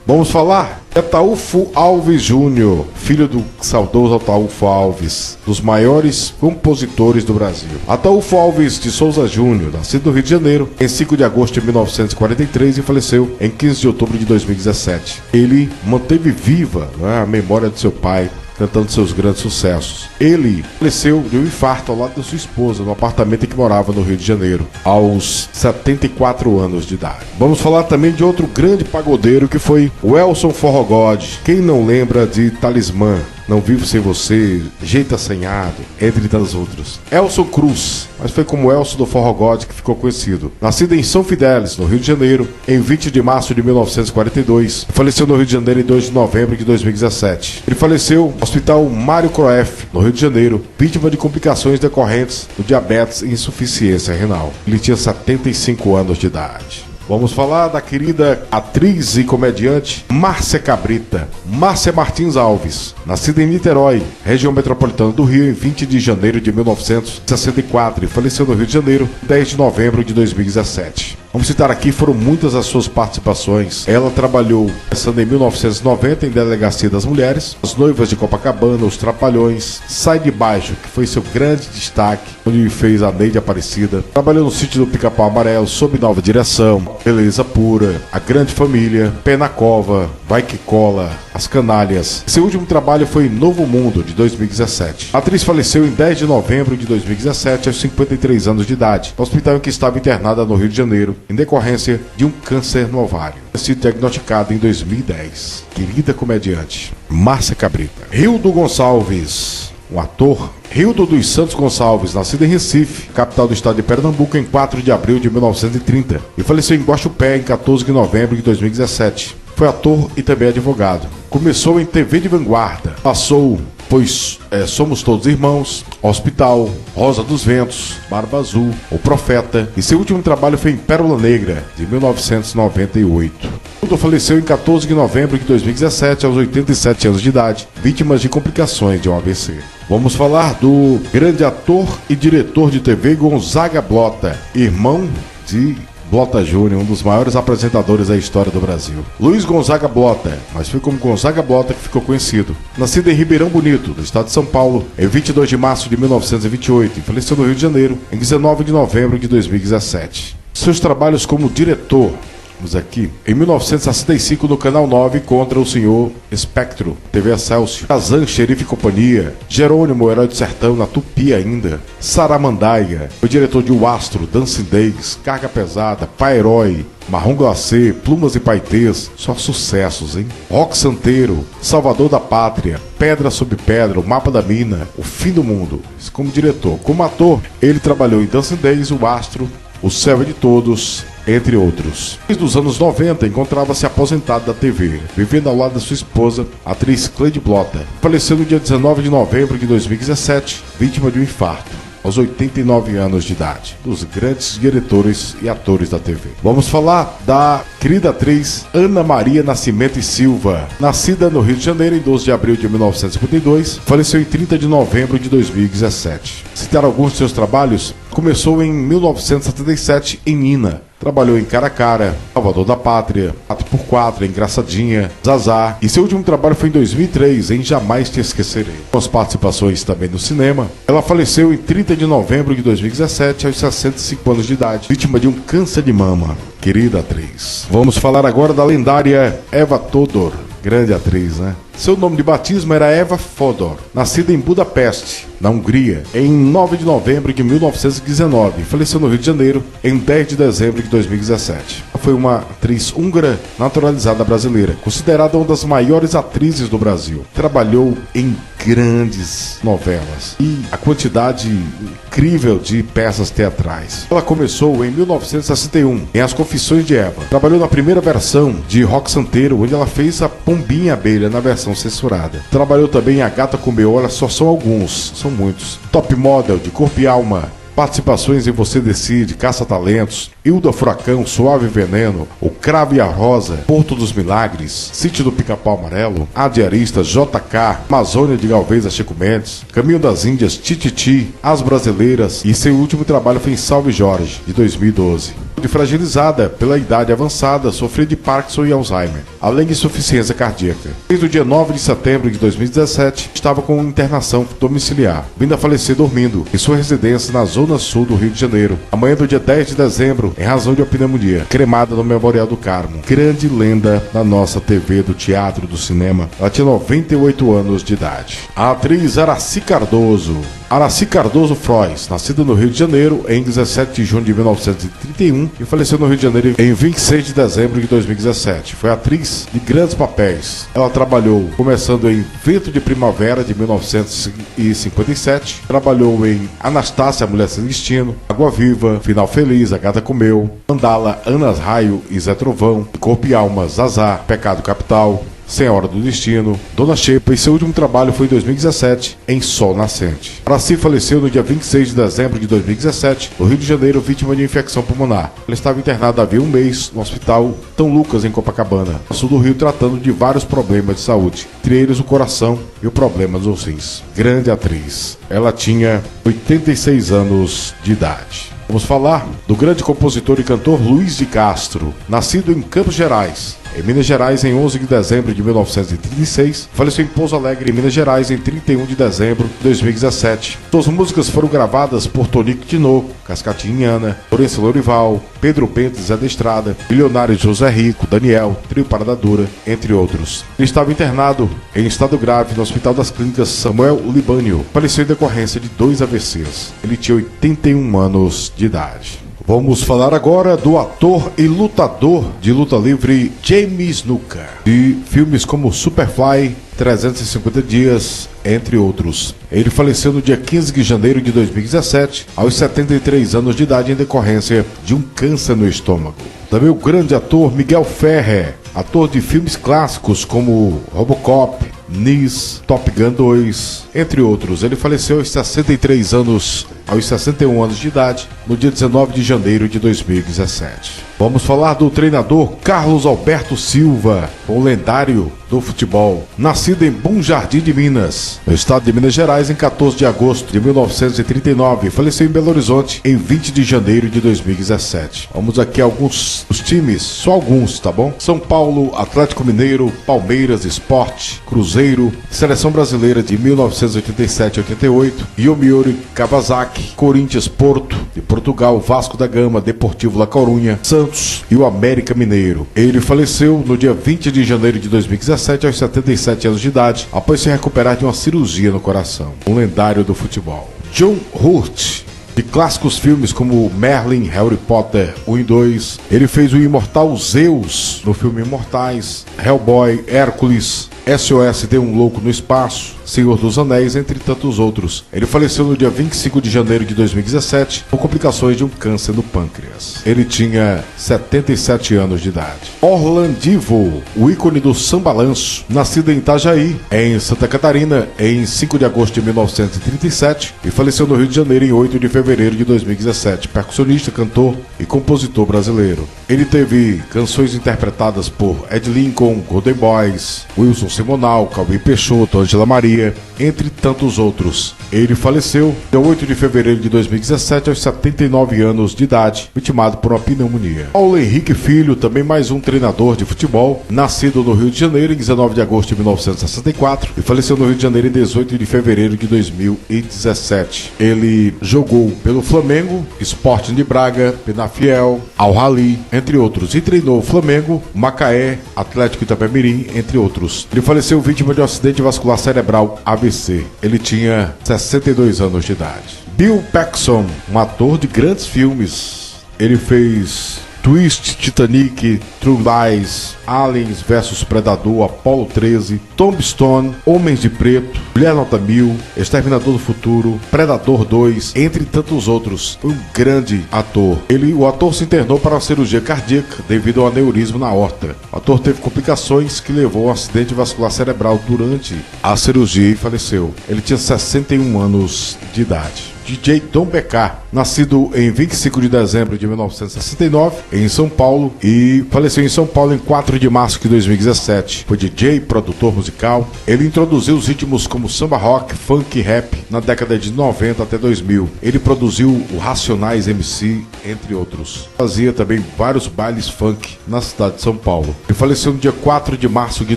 Speaker 1: Vamos falar de Ataúfo Alves Júnior, filho do saudoso Ataúfo Alves, dos maiores compositores do Brasil. Ataúfo Alves de Souza Júnior, nascido no Rio de Janeiro, em 5 de agosto de 1943 e faleceu em 15 de outubro de 2017. Ele manteve viva, a memória de seu pai, cantando seus grandes sucessos. Ele faleceu de um infarto ao lado da sua esposa, no apartamento em que morava no Rio de Janeiro, aos 74 anos de idade. Vamos falar também de outro grande pagodeiro, que foi o Elson Forró God. Quem não lembra de Talismã, Não Vivo Sem Você, Jeito Assanhado, entre tantos outros. Elson Cruz, mas foi como Elson do Forró God que ficou conhecido. Nascido em São Fidélis, no Rio de Janeiro, em 20 de março de 1942, faleceu no Rio de Janeiro em 2 de novembro de 2017. Ele faleceu no Hospital Mário Croef, no Rio de Janeiro, vítima de complicações decorrentes do diabetes e insuficiência renal. Ele tinha 75 anos de idade. Vamos falar da querida atriz e comediante Márcia Cabrita. Márcia Martins Alves, nascida em Niterói, região metropolitana do Rio, em 20 de janeiro de 1964 e faleceu no Rio de Janeiro, 10 de novembro de 2017. Vamos citar aqui, foram muitas as suas participações. Ela trabalhou, começando em 1990, em Delegacia das Mulheres, As Noivas de Copacabana, Os Trapalhões, Sai de Baixo, que foi seu grande destaque, onde fez a Neide Aparecida. Trabalhou no Sítio do Pica-Pau Amarelo, Sob Nova Direção, Beleza Pura, A Grande Família, Pé na Cova, Vai Que Cola, As Canalhas. Seu último trabalho foi em Novo Mundo, de 2017. A atriz faleceu em 10 de novembro de 2017, aos 53 anos de idade, no hospital em que estava internada no Rio de Janeiro, em decorrência de um câncer no ovário. Sido diagnosticado em 2010. Querida comediante Márcia Cabrita. Rildo Gonçalves, um ator. Rildo dos Santos Gonçalves, nascido em Recife, capital do estado de Pernambuco, em 4 de abril de 1930 e faleceu em Guaxupé em 14 de novembro de 2017. Foi ator e também advogado. Começou em TV de Vanguarda. Passou Pois Somos Todos Irmãos, Hospital, Rosa dos Ventos, Barba Azul, O Profeta, e seu último trabalho foi em Pérola Negra, de 1998. Rildo faleceu em 14 de novembro de 2017, aos 87 anos de idade, vítima de complicações de um AVC. Vamos falar do grande ator e diretor de TV Gonzaga Blota, irmão de Blota Júnior, um dos maiores apresentadores da história do Brasil. Luiz Gonzaga Blota, mas foi como Gonzaga Blota que ficou conhecido. Nascido em Ribeirão Bonito, no estado de São Paulo, em 22 de março de 1928 e faleceu no Rio de Janeiro, em 19 de novembro de 2017. Seus trabalhos como diretor, vamos aqui, em 1965 no Canal 9 contra o Senhor Espectro, TV Excelsior, Kazan, Xerife e Companhia, Jerônimo, Herói do Sertão, na Tupi ainda, Saramandaia, foi diretor de O Astro, Dancing Days, Carga Pesada, Pai Herói, Marrom Glacê, Plumas e Paetês, só sucessos, hein? Rock Santeiro, Salvador da Pátria, Pedra sobre Pedra, O Mapa da Mina, O Fim do Mundo. Isso como diretor. Como ator, ele trabalhou em Dancing Days, O Astro, O Céu é de Todos, entre outros. Desde os anos 90, encontrava-se aposentado da TV, vivendo ao lado da sua esposa, a atriz Cleide Blota. Faleceu no dia 19 de novembro de 2017, vítima de um infarto, aos 89 anos de idade, dos grandes diretores e atores da TV. Vamos falar da querida atriz Ana Maria Nascimento e Silva, nascida no Rio de Janeiro em 12 de abril de 1952, faleceu em 30 de novembro de 2017. Citar alguns de seus trabalhos, começou em 1977 em Nina. Trabalhou em Cara a Cara, Salvador da Pátria, 4x4, Engraçadinha, Zazá, e seu último trabalho foi em 2003, em Jamais Te Esquecerei. Com as participações também no cinema, ela faleceu em 30 de novembro de 2017, aos 65 anos de idade, vítima de um câncer de mama. Querida atriz. Vamos falar agora da lendária Eva Todor, grande atriz, né? Seu nome de batismo era Eva Fodor, nascida em Budapeste, na Hungria, em 9 de novembro de 1919 e faleceu no Rio de Janeiro em 10 de dezembro de 2017. Ela foi uma atriz húngara naturalizada brasileira, considerada uma das maiores atrizes do Brasil. Trabalhou em grandes novelas e a quantidade incrível de peças teatrais. Ela começou em 1961, em As Confissões de Eva. Trabalhou na primeira versão de Rock Santeiro, onde ela fez a Pombinha Abelha na versão censurada. Trabalhou também em A Gata Comeu, olha só, são alguns, são muitos. Top Model, de Corpo e Alma. Participações em Você Decide, Caça-Talentos, Hilda Furacão, Suave Veneno, O Cravo e a Rosa, Porto dos Milagres, Sítio do Pica-Pau Amarelo, A Diarista, JK, Amazônia de Galvez a Chico Mendes, Caminho das Índias, Tititi, As Brasileiras e seu último trabalho foi em Salve Jorge, de 2012. Fragilizada pela idade avançada, sofria de Parkinson e Alzheimer, além de insuficiência cardíaca. Desde o dia 9 de setembro de 2017, estava com internação domiciliar, vindo a falecer dormindo em sua residência na zona sul do Rio de Janeiro. Amanhã do dia 10 de dezembro, em razão de uma pneumonia, cremada no Memorial do Carmo. Grande lenda da nossa TV, do teatro, do cinema. Ela tinha 98 anos de idade. A atriz Aracy Cardoso. Aracy Cardoso Frois, nascida no Rio de Janeiro em 17 de junho de 1931 e faleceu no Rio de Janeiro em 26 de dezembro de 2017. Foi atriz de grandes papéis. Ela trabalhou começando em Vento de Primavera, de 1957. Trabalhou em Anastácia, a Mulher Sem Destino, Água Viva, Final Feliz, A Gata Comeu, Mandala, Anas Raio e Zé Trovão, Corpo e Alma, Zazá, Pecado Capital, Senhora do Destino, Dona Xepa, e seu último trabalho foi em 2017, em Sol Nascente. Aracy faleceu no dia 26 de dezembro de 2017, no Rio de Janeiro, vítima de infecção pulmonar. Ela estava internada havia um mês no Hospital São Lucas, em Copacabana, no sul do Rio, tratando de vários problemas de saúde, entre eles o coração e o problema dos rins. Grande atriz. Ela tinha 86 anos de idade. Vamos falar do grande compositor e cantor Luiz de Castro, nascido em Campos Gerais, em Minas Gerais, em 11 de dezembro de 1936, faleceu em Pouso Alegre, em Minas Gerais, em 31 de dezembro de 2017. Suas músicas foram gravadas por Tonico Tinoco, Cascatinhana, Lourenço Lourival, Pedro Bento, Zé da Estrada, Milionário José Rico, Daniel, Trio Parada Dura, entre outros. Ele estava internado em estado grave no Hospital das Clínicas Samuel Libânio. Faleceu em decorrência de 2 AVCs. Ele tinha 81 anos de idade. Vamos falar agora do ator e lutador de luta livre James Snuka, de filmes como Superfly, 350 Dias, entre outros. Ele faleceu no dia 15 de janeiro de 2017, aos 73 anos de idade, em decorrência de um câncer no estômago. Também o grande ator Miguel Ferrer, ator de filmes clássicos como Robocop, Nis, Top Gun 2, entre outros. Ele faleceu aos 63 anos, aos 61 anos de idade, no dia 19 de janeiro de 2017. Vamos falar do treinador Carlos Alberto Silva, o lendário do futebol. Nascido em Bom Jardim de Minas, no estado de Minas Gerais, em 14 de agosto de 1939. Faleceu em Belo Horizonte em 20 de janeiro de 2017. Vamos aqui a alguns dos times, só alguns, tá bom? São Paulo, Atlético Mineiro, Palmeiras, Sport, Cruzeiro, Seleção Brasileira de 1987-88, Yomiuri Kawasaki, Corinthians, Porto, de Portugal, Vasco da Gama, Deportivo La Corunha, Santos e o América Mineiro. Ele faleceu no dia 20 de janeiro de 2017, aos 77 anos de idade, após se recuperar de uma cirurgia no coração. Um lendário do futebol. John Hurt, de clássicos filmes como Merlin, Harry Potter 1 e 2. Ele fez o imortal Zeus no filme Imortais, Hellboy, Hércules, SOS Deu um Louco no Espaço, Senhor dos Anéis, entre tantos outros. Ele faleceu no dia 25 de janeiro de 2017 por complicações de um câncer no pâncreas. Ele tinha 77 anos de idade. Orlandivo, o ícone do sambalanço, nascido em Itajaí, em Santa Catarina, em 5 de agosto de 1937 e faleceu no Rio de Janeiro em 8 de fevereiro de 2017. Percussionista, cantor e compositor brasileiro. Ele teve canções interpretadas por Ed Lincoln, Golden Boys, Wilson Simonal, Calbi Peixoto, Angela Maria, entre tantos outros. Ele faleceu dia 8 de fevereiro de 2017, aos 79 anos de idade, vitimado por uma pneumonia. Paulo Henrique Filho, também mais um treinador de futebol, nascido no Rio de Janeiro em 19 de agosto de 1964 e faleceu no Rio de Janeiro em 18 de fevereiro de 2017. Ele jogou pelo Flamengo, Sporting de Braga, Penafiel, Al-Ahly, entre outros, e treinou o Flamengo, Macaé, Atlético Itapemirim, entre outros. Ele faleceu vítima de um acidente vascular cerebral AVC. Ele tinha 62 anos de idade. Bill Paxton, um ator de grandes filmes. Ele fez Twist, Titanic, True Lies, Aliens vs Predador, Apollo 13, Tombstone, Homens de Preto, Mulher Nota 1000, Exterminador do Futuro, Predador 2, entre tantos outros. Foi um grande ator. O ator se internou para uma cirurgia cardíaca devido ao aneurisma na aorta. O ator teve complicações que levou a um acidente vascular cerebral durante a cirurgia e faleceu. Ele tinha 61 anos de idade. DJ Tom Becar, nascido em 25 de dezembro de 1969 em São Paulo e faleceu em São Paulo em 4 de março de 2017. Foi DJ, produtor musical. Ele introduziu os ritmos como samba rock, funk e rap na década de 90 até 2000. Ele produziu o Racionais MC, entre outros. Fazia também vários bailes funk na cidade de São Paulo. Ele faleceu no dia 4 de março de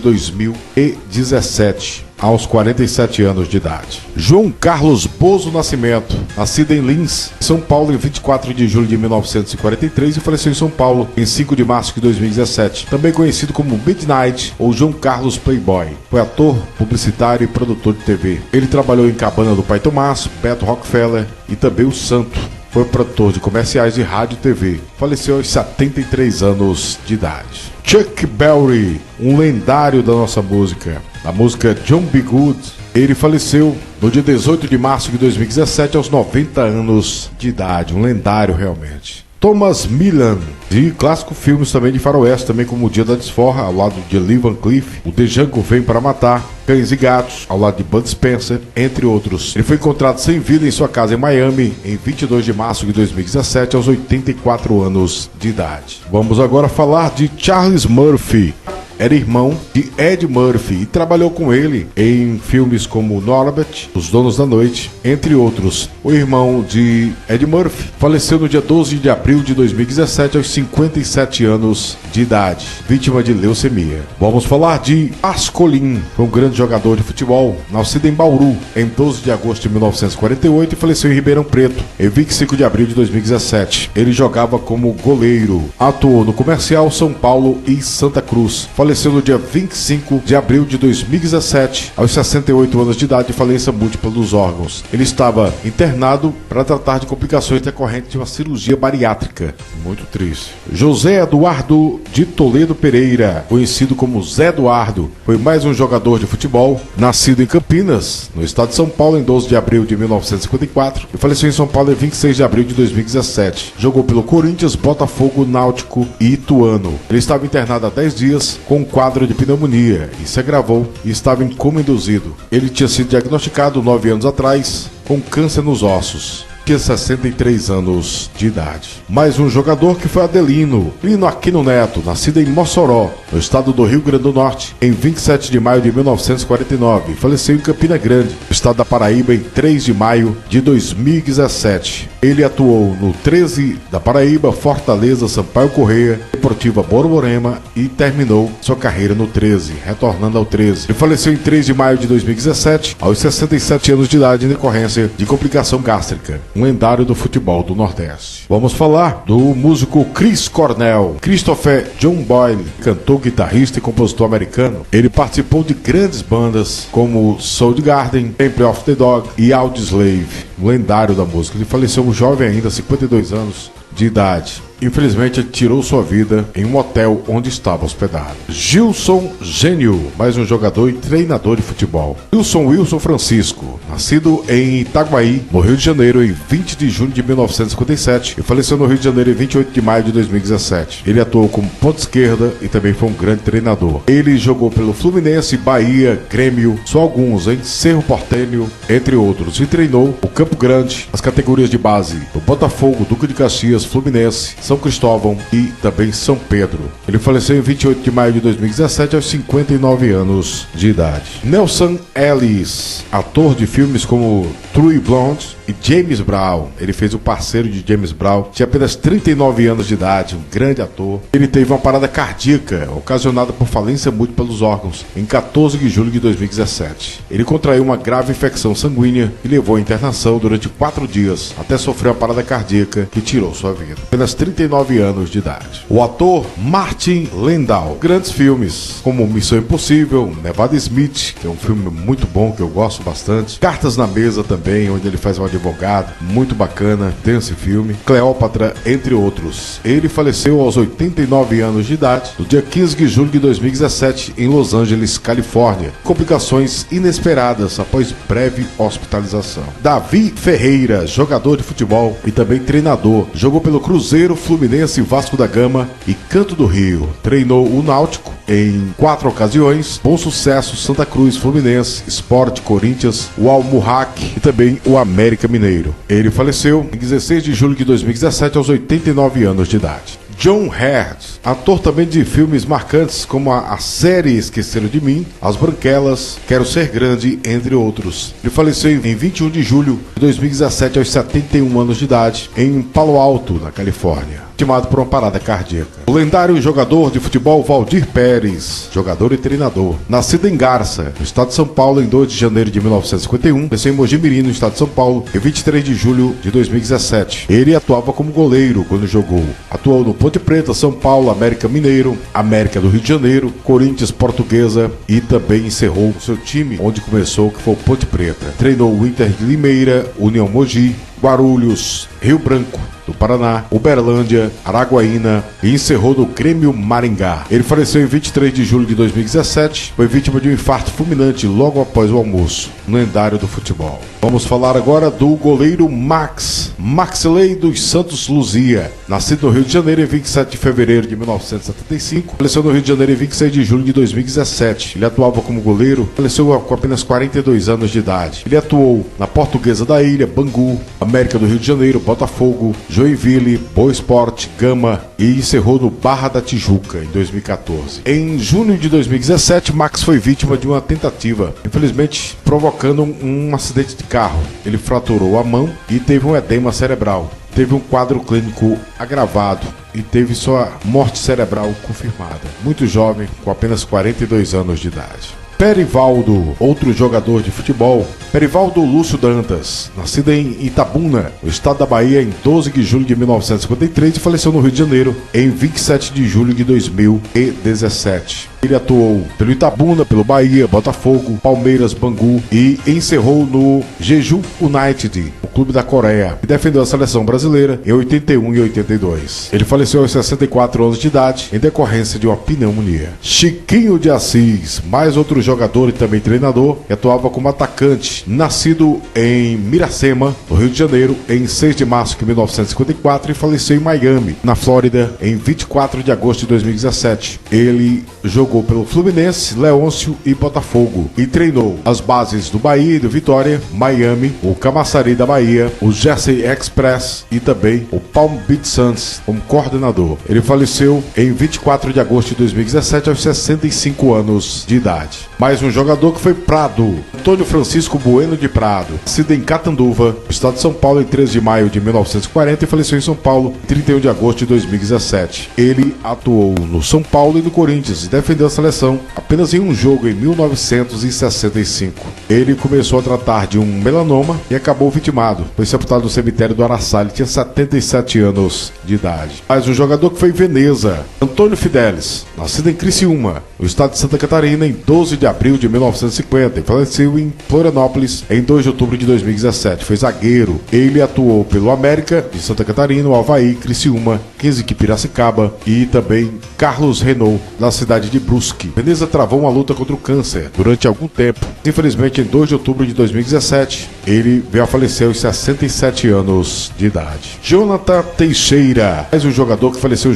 Speaker 1: 2017. Aos 47 anos de idade. João Carlos Bozo Nascimento, nascido em Lins, São Paulo, em 24 de julho de 1943 e faleceu em São Paulo em 5 de março de 2017. Também conhecido como Midnight ou João Carlos Playboy. Foi ator, publicitário e produtor de TV. Ele trabalhou em Cabana do Pai Tomás, Beto Rockefeller e também o Santo. Foi produtor de comerciais de rádio e TV. Faleceu aos 73 anos de idade. Chuck Berry, um lendário da nossa música. A música John B. Good. Ele faleceu no dia 18 de março de 2017 aos 90 anos de idade. Um lendário realmente. Thomas Millan, de clássicos filmes também de faroeste, também como O Dia da Desforra, ao lado de Lee Van Cleef, O The Django Vem Para Matar, Cães e Gatos, ao lado de Bud Spencer, entre outros. Ele foi encontrado sem vida em sua casa em Miami, em 22 de março de 2017, aos 84 anos de idade. Vamos agora falar de Charles Murphy. Era irmão de Ed Murphy e trabalhou com ele em filmes como Norbert, Os Donos da Noite, entre outros. O irmão de Ed Murphy faleceu no dia 12 de abril de 2017 aos 57 anos de idade, vítima de leucemia. Vamos falar de Pascolin, foi um grande jogador de futebol, nascido em Bauru em 12 de agosto de 1948 e faleceu em Ribeirão Preto em 25 de abril de 2017. Ele jogava como goleiro, atuou no Comercial, São Paulo e Santa Cruz. Faleceu no dia 25 de abril de 2017, aos 68 anos de idade, de falência múltipla dos órgãos. Ele estava internado para tratar de complicações decorrentes de uma cirurgia bariátrica. Muito triste. José Eduardo de Toledo Pereira, conhecido como Zé Eduardo, foi mais um jogador de futebol, nascido em Campinas, no estado de São Paulo, em 12 de abril de 1954, e faleceu em São Paulo em 26 de abril de 2017. Jogou pelo Corinthians, Botafogo, Náutico e Ituano. Ele estava internado há 10 dias com um quadro de pneumonia e se agravou e estava em coma induzido. Ele tinha sido diagnosticado 9 anos atrás com câncer nos ossos. Tinha 63 anos de idade. Mais um jogador que foi Adelino Lino Aquino Neto, nascido em Mossoró, no estado do Rio Grande do Norte, em 27 de maio de 1949. Faleceu em Campina Grande, estado da Paraíba, em 3 de maio de 2017. Ele atuou no 13 da Paraíba, Fortaleza, Sampaio Correia, Deportiva Borborema e terminou sua carreira no 13, retornando ao 13. Ele faleceu em 3 de maio de 2017, aos 67 anos de idade, em decorrência de complicação gástrica. Um lendário do futebol do Nordeste. Vamos falar do músico Chris Cornell. Christopher John Boyle, cantor, guitarrista e compositor americano. Ele participou de grandes bandas como Soundgarden, Temple of the Dog e Audioslave. Um lendário da música. Ele faleceu jovem ainda, 52 anos de idade. Infelizmente, ele tirou sua vida em um hotel onde estava hospedado. Gilson Gênio, mais um jogador e treinador de futebol. Gilson Wilson Francisco, nascido em Itaguaí, no Rio de Janeiro, em 20 de junho de 1957 e faleceu no Rio de Janeiro em 28 de maio de 2017. Ele atuou como ponta esquerda e também foi um grande treinador. Ele jogou pelo Fluminense, Bahia, Grêmio, só alguns, em Cerro Porteño, entre outros, e treinou o Campo Grande, as categorias de base do Botafogo, Duque de Caxias, Fluminense, São Cristóvão e também São Pedro. Ele faleceu em 28 de maio de 2017 aos 59 anos de idade. Nelson Ellis, ator de filmes como True Blonde e James Brown. Ele fez o parceiro de James Brown. Tinha apenas 39 anos de idade, um grande ator. Ele teve uma parada cardíaca ocasionada por falência múltipla dos órgãos em 14 de julho de 2017. Ele contraiu uma grave infecção sanguínea e levou à internação durante 4 dias até sofrer uma parada cardíaca que tirou sua vida. Apenas 39 89 anos de idade. O ator Martin Landau, grandes filmes como Missão Impossível, Nevada Smith, que é um filme muito bom que eu gosto bastante, Cartas na Mesa também, onde ele faz um advogado, muito bacana, tem esse filme, Cleópatra, entre outros. Ele faleceu aos 89 anos de idade, no dia 15 de julho de 2017, em Los Angeles, Califórnia. Complicações inesperadas após breve hospitalização. Davi Ferreira, jogador de futebol e também treinador, jogou pelo Cruzeiro, Fluminense, Vasco da Gama e Canto do Rio. Treinou o Náutico em 4 ocasiões, Bom Sucesso, Santa Cruz, Fluminense, Sport, Corinthians, o Al-Murraque e também o América Mineiro. Ele faleceu em 16 de julho de 2017 aos 89 anos de idade. John Heard, ator também de filmes marcantes como a série Esqueceram de Mim, As Branquelas, Quero Ser Grande, entre outros. Ele faleceu em 21 de julho de 2017 aos 71 anos de idade em Palo Alto, na Califórnia, vitimado por uma parada cardíaca. O lendário jogador de futebol Valdir Pérez, jogador e treinador, nascido em Garça, no estado de São Paulo, em 2 de janeiro de 1951, nasceu em Mogi Mirim, no estado de São Paulo, em 23 de julho de 2017. Ele atuava como goleiro quando jogou. Atuou no Ponte Preta, São Paulo, América Mineiro, América do Rio de Janeiro, Corinthians, Portuguesa e também encerrou o seu time onde começou, que foi o Ponte Preta. Treinou o Inter de Limeira, União Mogi, Guarulhos, Rio Branco do Paraná, Uberlândia, Araguaína e encerrou no Grêmio Maringá. Ele faleceu em 23 de julho de 2017, foi vítima de um infarto fulminante logo após o almoço, no lendário do futebol. Vamos falar agora do goleiro Maxley dos Santos Luzia, nascido no Rio de Janeiro em 27 de fevereiro de 1975, faleceu no Rio de Janeiro em 26 de julho de 2017. Ele atuava como goleiro, faleceu com apenas 42 anos de idade. Ele atuou na Portuguesa da Ilha, Bangu, América do Rio de Janeiro, Botafogo, Joinville, Boa Esporte, Gama e encerrou no Barra da Tijuca em 2014. Em junho de 2017, Max foi vítima de uma tentativa, infelizmente provocando um acidente de carro. Ele fraturou a mão e teve um edema cerebral. Teve um quadro clínico agravado e teve sua morte cerebral confirmada. Muito jovem, com apenas 42 anos de idade. Perivaldo, outro jogador de futebol, Perivaldo Lúcio Dantas, nascido em Itabuna, no estado da Bahia, em 12 de julho de 1953 e faleceu no Rio de Janeiro em 27 de julho de 2017. Ele atuou pelo Itabuna, pelo Bahia, Botafogo, Palmeiras, Bangu e encerrou no Jeju United, o clube da Coreia, e defendeu a seleção brasileira em 81 e 82. Ele faleceu aos 64 anos de idade em decorrência de uma pneumonia. Chiquinho de Assis, mais outro jogador e também treinador, que atuava como atacante, nascido em Miracema, no Rio de Janeiro, em 6 de março de 1954 e faleceu em Miami, na Flórida, em 24 de agosto de 2017. Ele jogou pelo Fluminense, Leôncio e Botafogo e treinou as bases do Bahia e do Vitória, Miami, o Camaçari da Bahia, o Jersey Express e também o Palm Beach Suns como coordenador. Ele faleceu em 24 de agosto de 2017 aos 65 anos de idade. Mais um jogador que foi Prado, Antônio Francisco Bueno de Prado, nascido em Catanduva, estado de São Paulo, em 13 de maio de 1940 e faleceu em São Paulo em 31 de agosto de 2017. Ele atuou no São Paulo e no Corinthians e defendeu a seleção apenas em um jogo em 1965. Ele começou a tratar de um melanoma e acabou vitimado. Foi sepultado no cemitério do Araçá. Ele tinha 77 anos de idade. Mais um jogador que foi em Veneza, Antônio Fidelis, nascido em Criciúma, no estado de Santa Catarina, em 12 de abril de 1950 e faleceu em Florianópolis em 2 de outubro de 2017. Foi zagueiro. Ele atuou pelo América de Santa Catarina, o Avaí, Criciúma, 15 de Piracicaba e também Carlos Renault, na cidade de Brusque. Veneza travou uma luta contra o câncer durante algum tempo. Infelizmente, em 2 de outubro de 2017, ele veio a falecer aos 67 anos de idade. Jonathan Teixeira, mais um jogador que faleceu